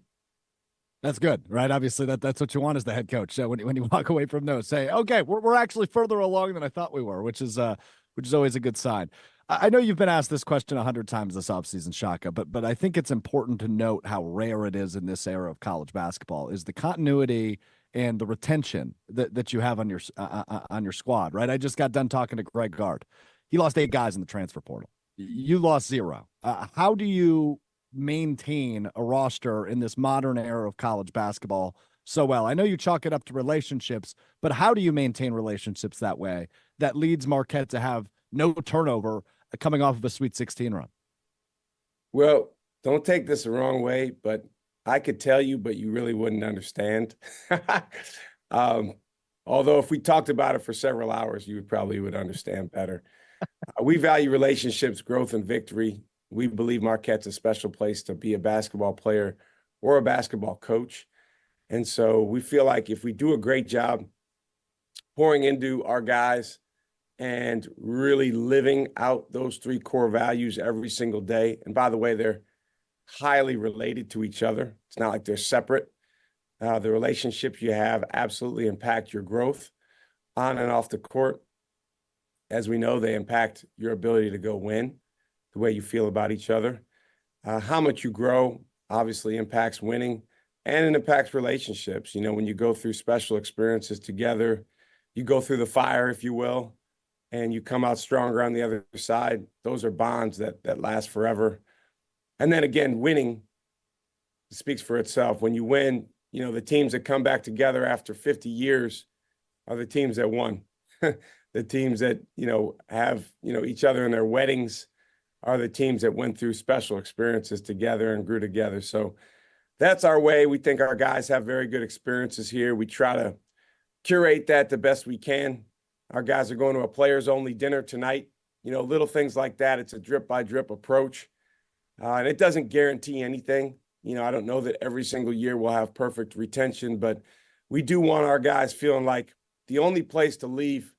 That's good, right? Obviously, that's what you want as the head coach. When you walk away from those, say, okay, we're actually further along than I thought we were, which is always a good sign. I know you've been asked this question 100 times this offseason, Shaka, but I think it's important to note how rare it is in this era of college basketball is the continuity and the retention that you have on your squad, right? I just got done talking to Greg Gard. He lost 8 guys in the transfer portal. You lost 0. How do you maintain a roster in this modern era of college basketball so well? I know you chalk it up to relationships, but how do you maintain relationships that way that leads Marquette to have no turnover coming off of a Sweet 16 run? Well, don't take this the wrong way, but I could tell you, but you really wouldn't understand. Although if we talked about it for several hours, you would understand better. We value relationships, growth, and victory. We believe Marquette's a special place to be a basketball player or a basketball coach. And so we feel like if we do a great job pouring into our guys and really living out those 3 core values every single day, and by the way, they're highly related to each other. It's not like they're separate. The relationships you have absolutely impact your growth on and off the court. As we know, they impact your ability to go win, the way you feel about each other. How much you grow obviously impacts winning, and it impacts relationships. When you go through special experiences together, you go through the fire, if you will, and you come out stronger on the other side. Those are bonds that last forever. And then again, winning speaks for itself. When you win, the teams that come back together after 50 years are the teams that won. The teams that, have, each other in their weddings are the teams that went through special experiences together and grew together. So that's our way. We think our guys have very good experiences here. We try to curate that the best we can. Our guys are going to a players-only dinner tonight. Little things like that. It's a drip-by-drip approach. And it doesn't guarantee anything. I don't know that every single year we'll have perfect retention, but we do want our guys feeling like the only place to leave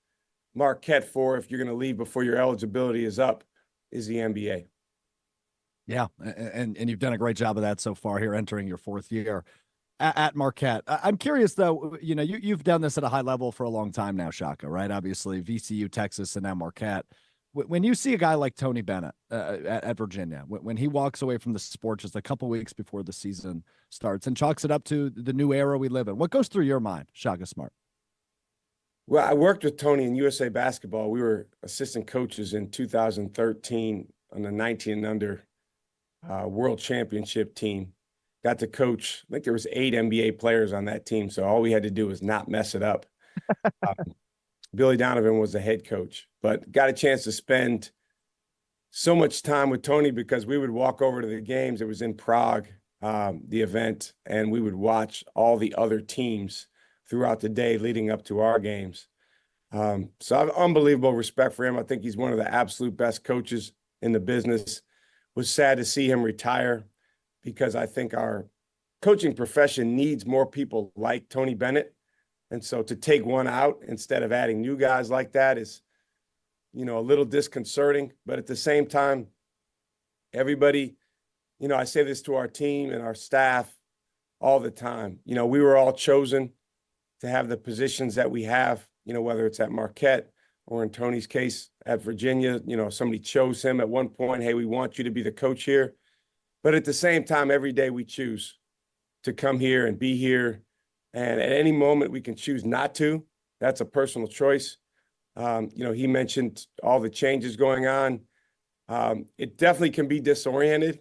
Marquette for, if you're going to leave before your eligibility is up, is the NBA. Yeah, and you've done a great job of that so far here, entering your 4th year. at Marquette. I'm curious though, you've done this at a high level for a long time now, Shaka, right? Obviously VCU, Texas, and now Marquette. When you see a guy like Tony Bennett at Virginia, when he walks away from the sport just a couple weeks before the season starts and chalks it up to the new era we live in, what goes through your mind, Shaka Smart? Well, I worked with Tony in USA Basketball. We were assistant coaches in 2013 on the 19 and under World Championship team. Got to coach, I think there was 8 NBA players on that team, so all we had to do was not mess it up. Billy Donovan was the head coach, but got a chance to spend so much time with Tony because we would walk over to the games. It was in Prague, the event, and we would watch all the other teams throughout the day leading up to our games. So I have unbelievable respect for him. I think he's one of the absolute best coaches in the business. Was sad to see him retire because I think our coaching profession needs more people like Tony Bennett. And so to take one out instead of adding new guys like that is, a little disconcerting. But at the same time, everybody, I say this to our team and our staff all the time. We were all chosen to have the positions that we have, whether it's at Marquette or in Tony's case at Virginia. Somebody chose him at one point. Hey, we want you to be the coach here. But at the same time, every day we choose to come here and be here. And at any moment we can choose not to. That's a personal choice. He mentioned all the changes going on. It definitely can be disorienting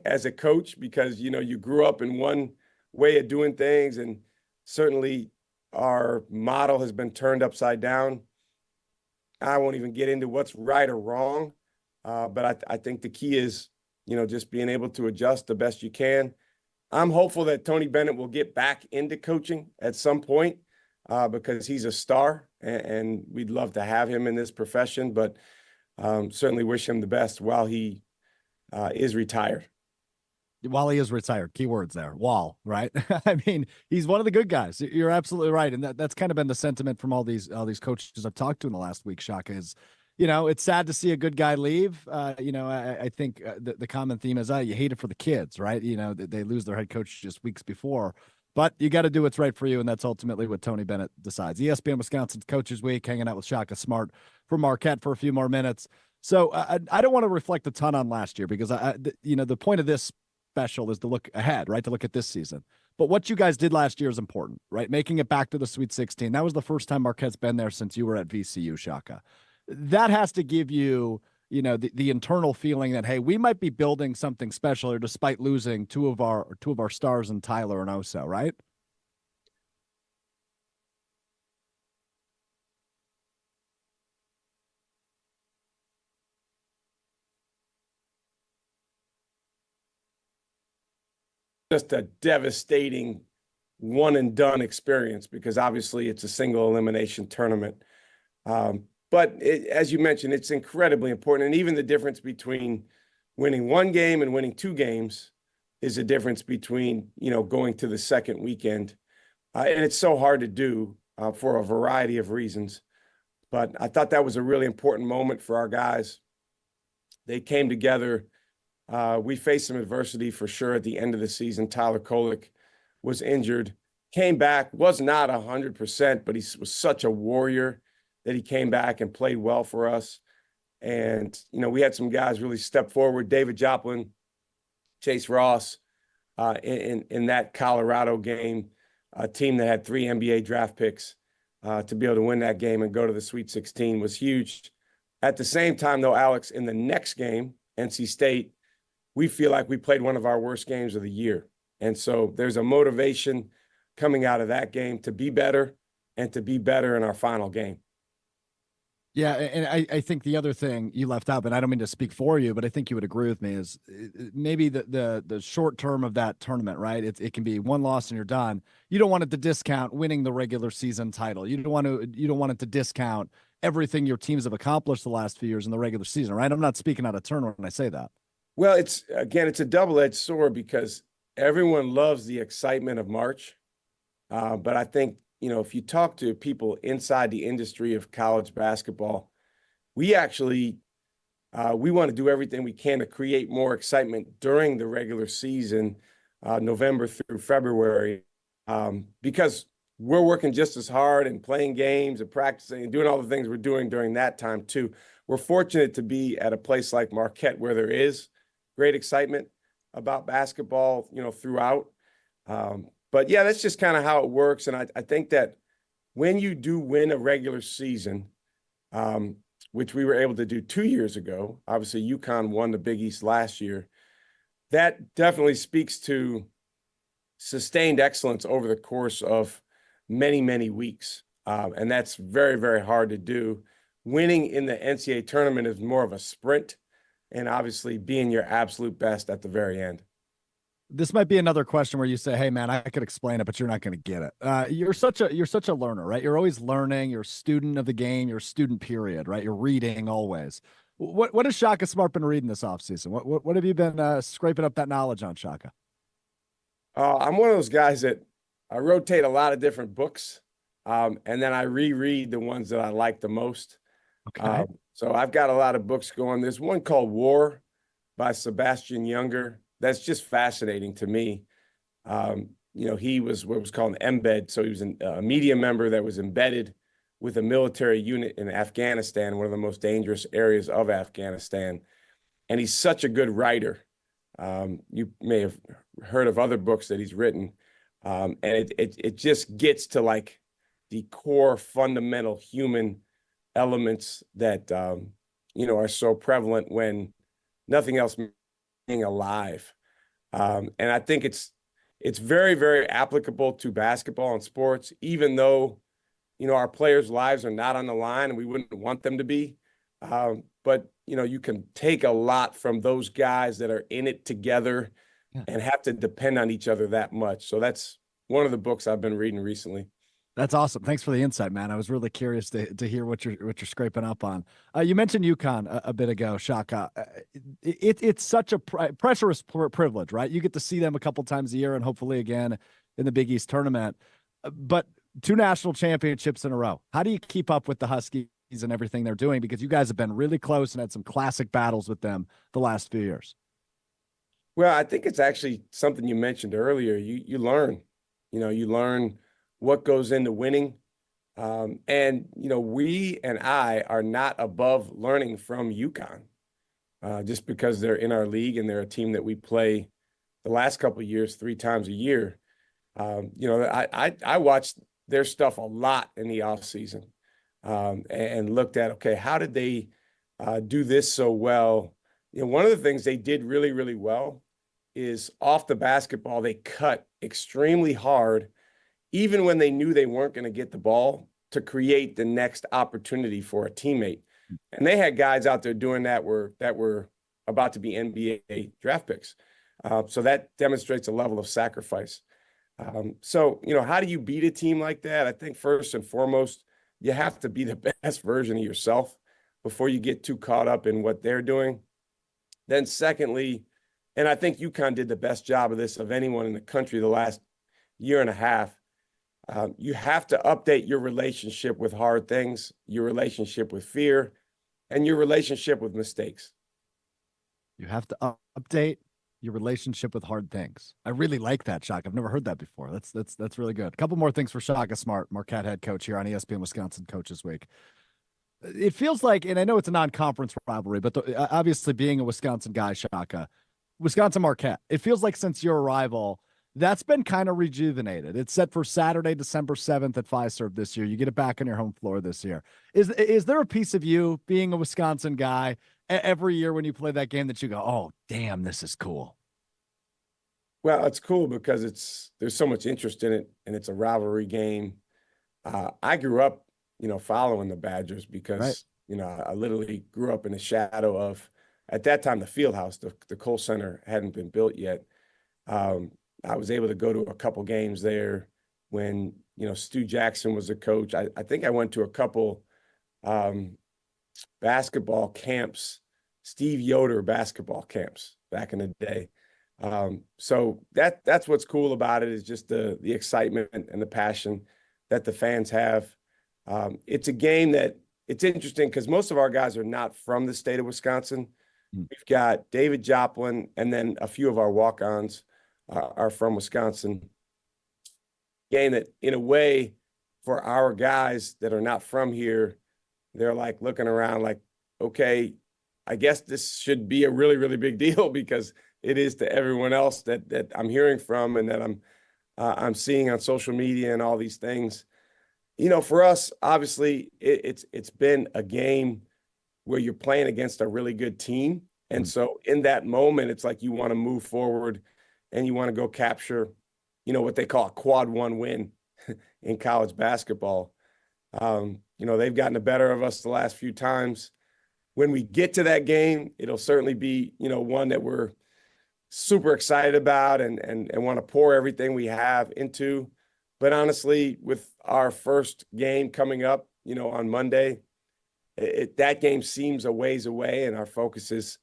as a coach because, you grew up in one way of doing things, and certainly our model has been turned upside down. I won't even get into what's right or wrong, but I think the key is, just being able to adjust the best you can. I'm hopeful that Tony Bennett will get back into coaching at some point because he's a star and we'd love to have him in this profession, but certainly wish him the best while he is retired. While he is retired, keywords there, while, right? I mean, he's one of the good guys. You're absolutely right. And that's kind of been the sentiment from all these coaches I've talked to in the last week, Shaka, is, it's sad to see a good guy leave. I think the common theme is, you hate it for the kids, right? They lose their head coach just weeks before, but you got to do what's right for you. And that's ultimately what Tony Bennett decides. ESPN Wisconsin Coaches Week, hanging out with Shaka Smart from Marquette for a few more minutes. So I don't want to reflect a ton on last year because the point of this special is to look ahead, right? To look at this season. But what you guys did last year is important, right? Making it back to the Sweet 16. That was the first time Marquette's been there since you were at VCU, Shaka. That has to give you, the internal feeling that, hey, we might be building something special here despite losing two of our stars in Tyler and Oso, right? Just a devastating one and done experience because obviously it's a single elimination tournament. But as you mentioned, it's incredibly important. And even the difference between winning one game and winning 2 games is a difference between, going to the second weekend. And it's so hard to do for a variety of reasons. But I thought that was a really important moment for our guys. They came together. We faced some adversity for sure at the end of the season. Tyler Kolek was injured, came back, was not 100%, but he was such a warrior that he came back and played well for us. And, we had some guys really step forward. David Joplin, Chase Ross, in that Colorado game, a team that had 3 NBA draft picks, to be able to win that game and go to the Sweet 16 was huge. At the same time, though, Alex, in the next game, NC State, we feel like we played one of our worst games of the year. And so there's a motivation coming out of that game to be better and to be better in our final game. Yeah, and I think the other thing you left out, but I don't mean to speak for you, but I think you would agree with me, is maybe the short term of that tournament, right? It can be one loss and you're done. You don't want it to discount winning the regular season title. You don't want it to discount everything your teams have accomplished the last few years in the regular season, right? I'm not speaking out of turn when I say that. Well, it's a double-edged sword because everyone loves the excitement of March. But I think, if you talk to people inside the industry of college basketball, we actually we want to do everything we can to create more excitement during the regular season November through February, because we're working just as hard and playing games and practicing and doing all the things we're doing during that time too. We're fortunate to be at a place like Marquette where there is great excitement about basketball, throughout. But yeah, that's just kind of how it works. And I think that when you do win a regular season, which we were able to do 2 years ago, obviously UConn won the Big East last year, that definitely speaks to sustained excellence over the course of many, many weeks. And that's very, very hard to do. Winning in the NCAA tournament is more of a sprint, and obviously being your absolute best at the very end. This might be another question where you say, "Hey, man, I could explain it, but you're not going to get it." You're such a learner, right? You're always learning. You're a student of the game. You're a student, period, right? You're reading always. What has Shaka Smart been reading this offseason? What have you been scraping up that knowledge on, Shaka? I'm one of those guys that I rotate a lot of different books, and then I reread the ones that I like the most. Okay. So I've got a lot of books going. There's one called War by Sebastian Younger. That's just fascinating to me. He was what was called an embed. So he was a media member that was embedded with a military unit in Afghanistan, one of the most dangerous areas of Afghanistan. And he's such a good writer. You may have heard of other books that he's written. And it just gets to like the core fundamental human elements that, are so prevalent when nothing else being alive. And I think it's very, very applicable to basketball and sports, even though, our players' lives are not on the line and we wouldn't want them to be. But, you can take a lot from those guys that are in it together and have to depend on each other that much. So that's one of the books I've been reading recently. That's awesome. Thanks for the insight, man. I was really curious to hear what you're scraping up on. You mentioned UConn a bit ago, Shaka. It's such a pressurous privilege, right? You get to see them a couple times a year and hopefully again in the Big East tournament. But 2 national championships in a row. How do you keep up with the Huskies and everything they're doing? Because you guys have been really close and had some classic battles with them the last few years. Well, I think it's actually something you mentioned earlier. You learn, you learn what goes into winning. And, we and I are not above learning from UConn just because they're in our league and they're a team that we play the last couple of years 3 times a year. I watched their stuff a lot in the offseason and looked at, okay, how did they do this so well? One of the things they did really, really well is off the basketball, they cut extremely hard even when they knew they weren't going to get the ball, to create the next opportunity for a teammate. And they had guys out there doing that were about to be NBA draft picks. So that demonstrates a level of sacrifice. So, how do you beat a team like that? I think first and foremost, you have to be the best version of yourself before you get too caught up in what they're doing. Then secondly, and I think UConn did the best job of this of anyone in the country the last year and a half, you have to update your relationship with hard things, your relationship with fear, and your relationship with mistakes. You have to update your relationship with hard things. I really like that, Shaka. I've never heard that before. That's really good. A couple more things for Shaka Smart, Marquette head coach here on ESPN Wisconsin Coaches Week. It feels like, and I know it's a non-conference rivalry, but obviously being a Wisconsin guy, Shaka, Wisconsin Marquette, it feels like since your arrival, that's been kind of rejuvenated. It's set for Saturday, December 7th at Fiserv this year. You get it back on your home floor this year. Is there a piece of you being a Wisconsin guy every year when you play that game that you go, oh, damn, this is cool? Well, it's cool because there's so much interest in it, and it's a rivalry game. I grew up, following the Badgers because, right. I literally grew up in the shadow of, at that time, the field house, the Kohl Center hadn't been built yet. I was able to go to a couple games there when, Stu Jackson was a coach. I think I went to a couple basketball camps, Steve Yoder basketball camps back in the day. So that's what's cool about it, is just the excitement and the passion that the fans have. It's a game that it's interesting because most of our guys are not from the state of Wisconsin. We've got David Joplin and then a few of our walk-ons are from Wisconsin. Game that, in a way, for our guys that are not from here, they're like looking around like, okay, I guess this should be a really, really big deal, because it is to everyone else that I'm hearing from and that I'm seeing on social media and all these things. For us, obviously, it's been a game where you're playing against a really good team. And so in that moment, it's like you want to move forward and you want to go capture, what they call a quad one win in college basketball. They've gotten the better of us the last few times. When we get to that game, it'll certainly be, one that we're super excited about and want to pour everything we have into. But honestly, with our first game coming up, on Monday, that game seems a ways away, and our focus is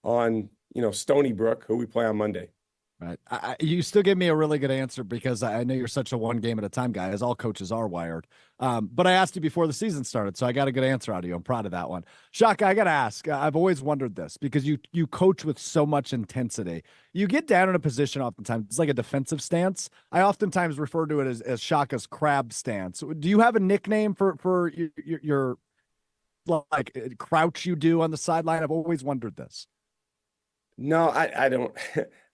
on, Stony Brook, who we play on Monday. Right. You still give me a really good answer, because I know you're such a one game at a time guy, as all coaches are wired. But I asked you before the season started, so I got a good answer out of you. I'm proud of that one. Shaka, I got to ask, I've always wondered this, because you coach with so much intensity. You get down in a position oftentimes, it's like a defensive stance. I oftentimes refer to it as Shaka's crab stance. Do you have a nickname for your like crouch you do on the sideline? I've always wondered this. No, I don't.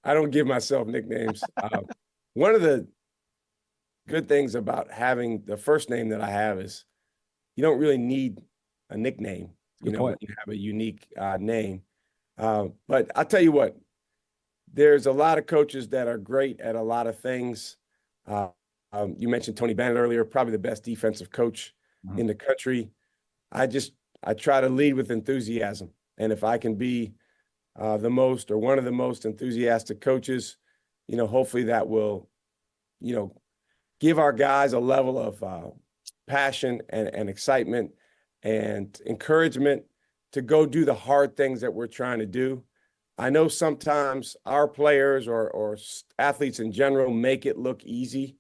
I don't give myself nicknames. One of the good things about having the first name that I have is you don't really need a nickname. When you have a unique name. But I'll tell you what, there's a lot of coaches that are great at a lot of things. You mentioned Tony Bennett earlier, probably the best defensive coach in the country. I try to lead with enthusiasm. And if I can be the most or one of the most enthusiastic coaches, hopefully that will, give our guys a level of passion and excitement and encouragement to go do the hard things that we're trying to do. I know sometimes our players or athletes in general make it look easy,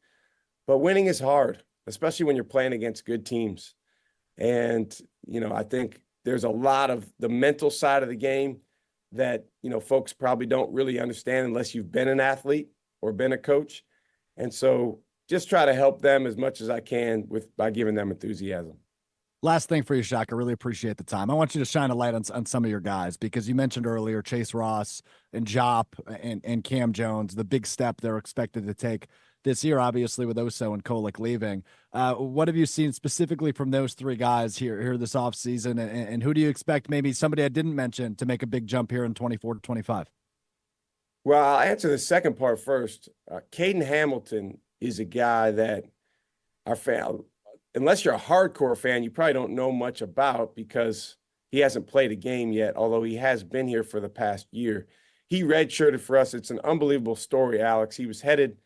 but winning is hard, especially when you're playing against good teams. And, I think there's a lot of the mental side of the game that, folks probably don't really understand unless you've been an athlete or been a coach. And so just try to help them as much as I can by giving them enthusiasm. Last thing for you, Shaka, I really appreciate the time. I want you to shine a light on some of your guys, because you mentioned earlier Chase Ross and Jop and Cam Jones, the big step they're expected to take this year, obviously, with Oso and Kolek leaving. What have you seen specifically from those three guys here this offseason, and who do you expect, maybe somebody I didn't mention, to make a big jump here in 24-25? Well, I'll answer the second part first. Caden Hamilton is a guy that our fan, unless you're a hardcore fan, you probably don't know much about, because he hasn't played a game yet, although he has been here for the past year. He redshirted for us. It's an unbelievable story, Alex. He was headed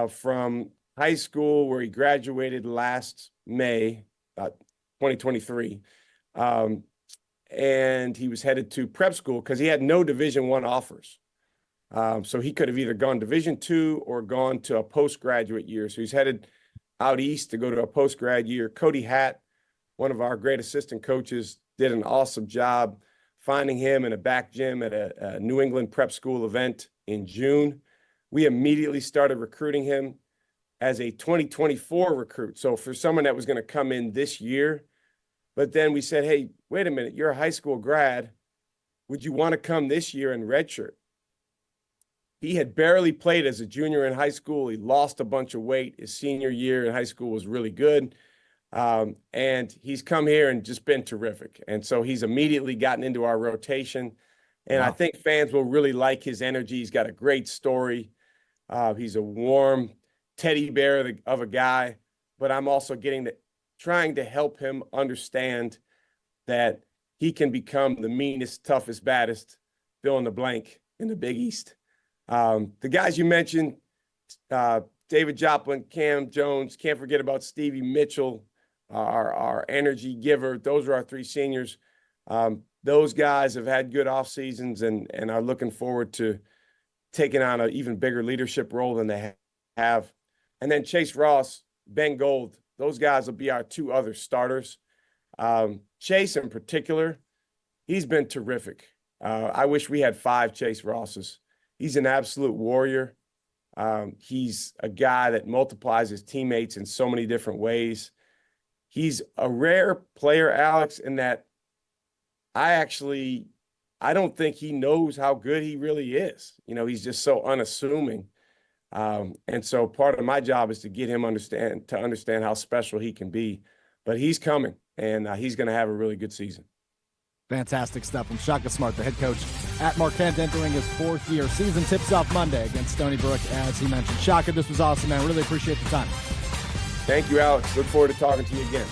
from high school, where he graduated last May, 2023. And he was headed to prep school because he had no Division I offers. So he could have either gone Division II or gone to a postgraduate year. So he's headed out east to go to a postgrad year. Cody Hatt, one of our great assistant coaches, did an awesome job finding him in a back gym at a New England prep school event in June. We immediately started recruiting him as a 2024 recruit. So for someone that was going to come in this year, but then we said, hey, wait a minute, you're a high school grad. Would you want to come this year in redshirt? He had barely played as a junior in high school. He lost a bunch of weight. His senior year in high school was really good. And he's come here and just been terrific. And so he's immediately gotten into our rotation. And I think fans will really like his energy. He's got a great story. He's a warm teddy bear of a guy, but I'm also trying to help him understand that he can become the meanest, toughest, baddest, fill in the blank in the Big East. The guys you mentioned, David Joplin, Cam Jones, can't forget about Stevie Mitchell, our energy giver. Those are our three seniors. Those guys have had good off seasons and are looking forward to taking on an even bigger leadership role than they have. And then Chase Ross, Ben Gold, those guys will be our two other starters. Chase in particular, he's been terrific. I wish we had 5 Chase Rosses He's an absolute warrior. He's a guy that multiplies his teammates in so many different ways. He's a rare player, Alex, in that I don't think he knows how good he really is. He's just so unassuming. And so part of my job is to get him to understand how special he can be. But he's coming, and he's going to have a really good season. Fantastic stuff from Shaka Smart, the head coach at Marquette, entering his 4th year. Season tips off Monday against Stony Brook, as he mentioned. Shaka, this was awesome, man. Really appreciate the time. Thank you, Alex. Look forward to talking to you again.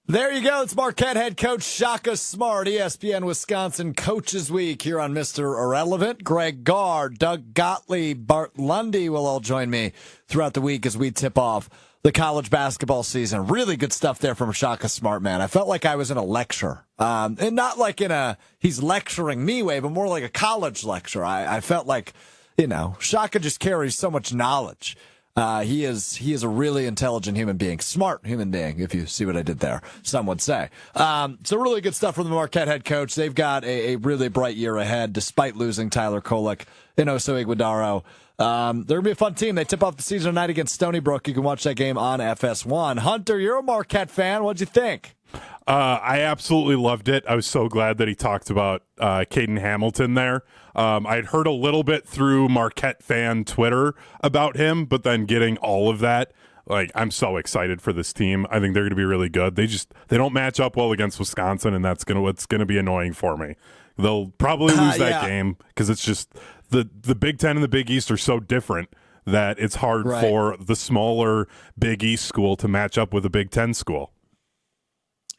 There you go. It's Marquette head coach Shaka Smart, ESPN Wisconsin Coaches Week here on Mr. Irrelevant. Greg Garr, Doug Gottlieb, Bart Lundy will all join me throughout the week as we tip off the college basketball season. Really good stuff there from Shaka Smart, man. I felt like I was in a lecture. And not like he's lecturing me way, but more like a college lecture. I felt like, Shaka just carries so much knowledge. He is a really intelligent human being, smart human being, if you see what I did there, some would say. So really good stuff from the Marquette head coach. They've got a really bright year ahead, despite losing Tyler Kolek and Oso Iguodaro. They're going to be a fun team. They tip off the season tonight against Stony Brook. You can watch that game on FS1. Hunter, you're a Marquette fan. What'd you think? I absolutely loved it. I was so glad that he talked about Caden Hamilton there. I'd heard a little bit through Marquette fan Twitter about him, but then getting all of that, I'm so excited for this team. I think they're going to be really good. They don't match up well against Wisconsin, and that's what's going to be annoying for me. They'll probably lose that game because it's just the Big Ten and the Big East are so different that it's hard for the smaller Big East school to match up with a Big Ten school.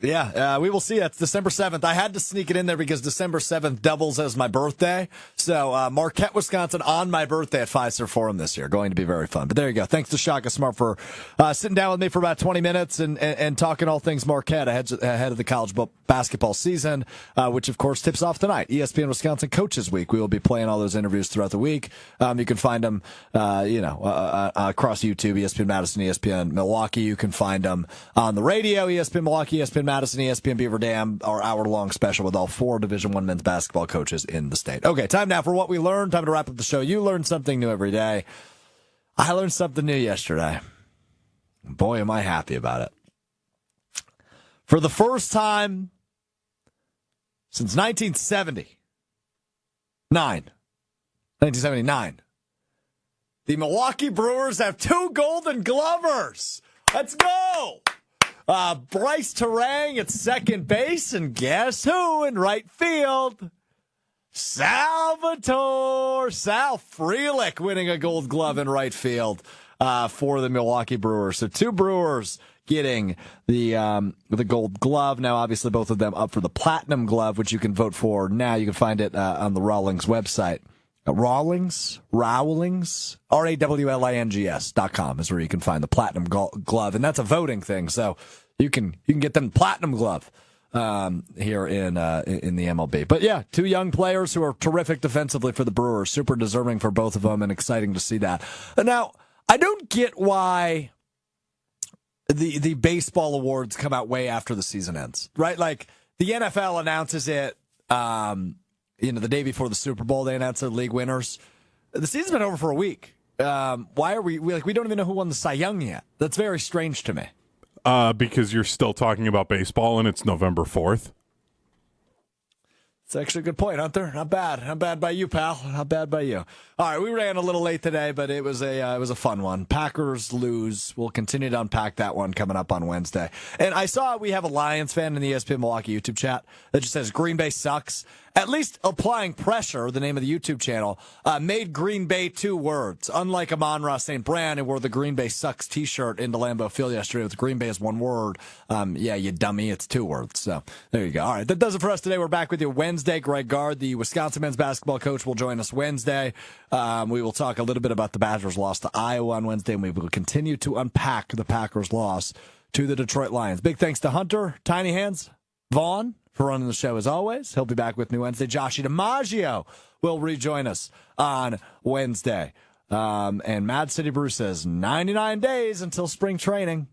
Yeah, we will see. That's December 7th. I had to sneak it in there because December 7th doubles as my birthday. So Marquette, Wisconsin on my birthday at Fiserv Forum this year. Going to be very fun. But there you go. Thanks to Shaka Smart for sitting down with me for about 20 minutes and talking all things Marquette ahead of the college basketball season, which, of course, tips off tonight. ESPN Wisconsin Coaches Week. We will be playing all those interviews throughout the week. You can find them, across YouTube, ESPN Madison, ESPN Milwaukee. You can find them on the radio, ESPN Milwaukee, ESPN Madison, ESPN Beaver Dam, our hour-long special with all 4 Division I men's basketball coaches in the state. Okay, time now for what we learned. Time to wrap up the show. You learn something new every day. I learned something new yesterday. Boy, am I happy about it. For the first time since 1979, the Milwaukee Brewers have 2 Golden Glovers. Let's go! Bryce Terang at second base, and guess who in right field? Sal Frelick winning a Gold Glove in right field for the Milwaukee Brewers. So 2 Brewers getting the Gold Glove. Now, obviously, both of them up for the Platinum Glove, which you can vote for now. You can find it on the Rawlings website. Rawlings, RAWLINGS.com is where you can find the Platinum Glove, and that's a voting thing. So you can get them Platinum Glove here in the MLB. But yeah, 2 young players who are terrific defensively for the Brewers, super deserving for both of them, and exciting to see that. Now, I don't get why the baseball awards come out way after the season ends, right? Like the NFL announces it. The day before the Super Bowl, they announced their league winners. The season's been over for a week. Why are we don't even know who won the Cy Young yet? That's very strange to me. Because you're still talking about baseball and it's November 4th. It's actually a good point, Hunter. Not bad. Not bad by you, pal. Not bad by you. All right, we ran a little late today, but it was a fun one. Packers lose. We'll continue to unpack that one coming up on Wednesday. And I saw we have a Lions fan in the ESPN Milwaukee YouTube chat that just says Green Bay sucks. At least Applying Pressure, the name of the YouTube channel, made Green Bay 2 words. Unlike Amon-Ra St. Brown, who wore the Green Bay sucks t-shirt into Lambeau Field yesterday with Green Bay as 1 word. Yeah, you dummy, it's 2 words. So there you go. All right, that does it for us today. We're back with you Wednesday. Greg Garr, the Wisconsin men's basketball coach, will join us Wednesday. We will talk a little bit about the Badgers' loss to Iowa on Wednesday, and we will continue to unpack the Packers' loss to the Detroit Lions. Big thanks to Hunter, Tiny Hands, Vaughn, for running the show as always. He'll be back with me Wednesday. Joshie DiMaggio will rejoin us on Wednesday. And Mad City Brew says 99 days until spring training.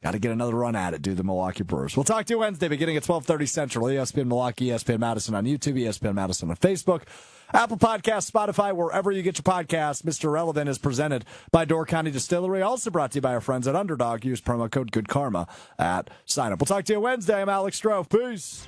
Got to get another run at it, do the Milwaukee Brewers. We'll talk to you Wednesday beginning at 12:30 Central. ESPN Milwaukee, ESPN Madison on YouTube, ESPN Madison on Facebook, Apple Podcasts, Spotify, wherever you get your podcasts. Mr. Irrelevant is presented by Door County Distillery, also brought to you by our friends at Underdog. Use promo code GoodKarma at sign up. We'll talk to you Wednesday. I'm Alex Strouf. Peace.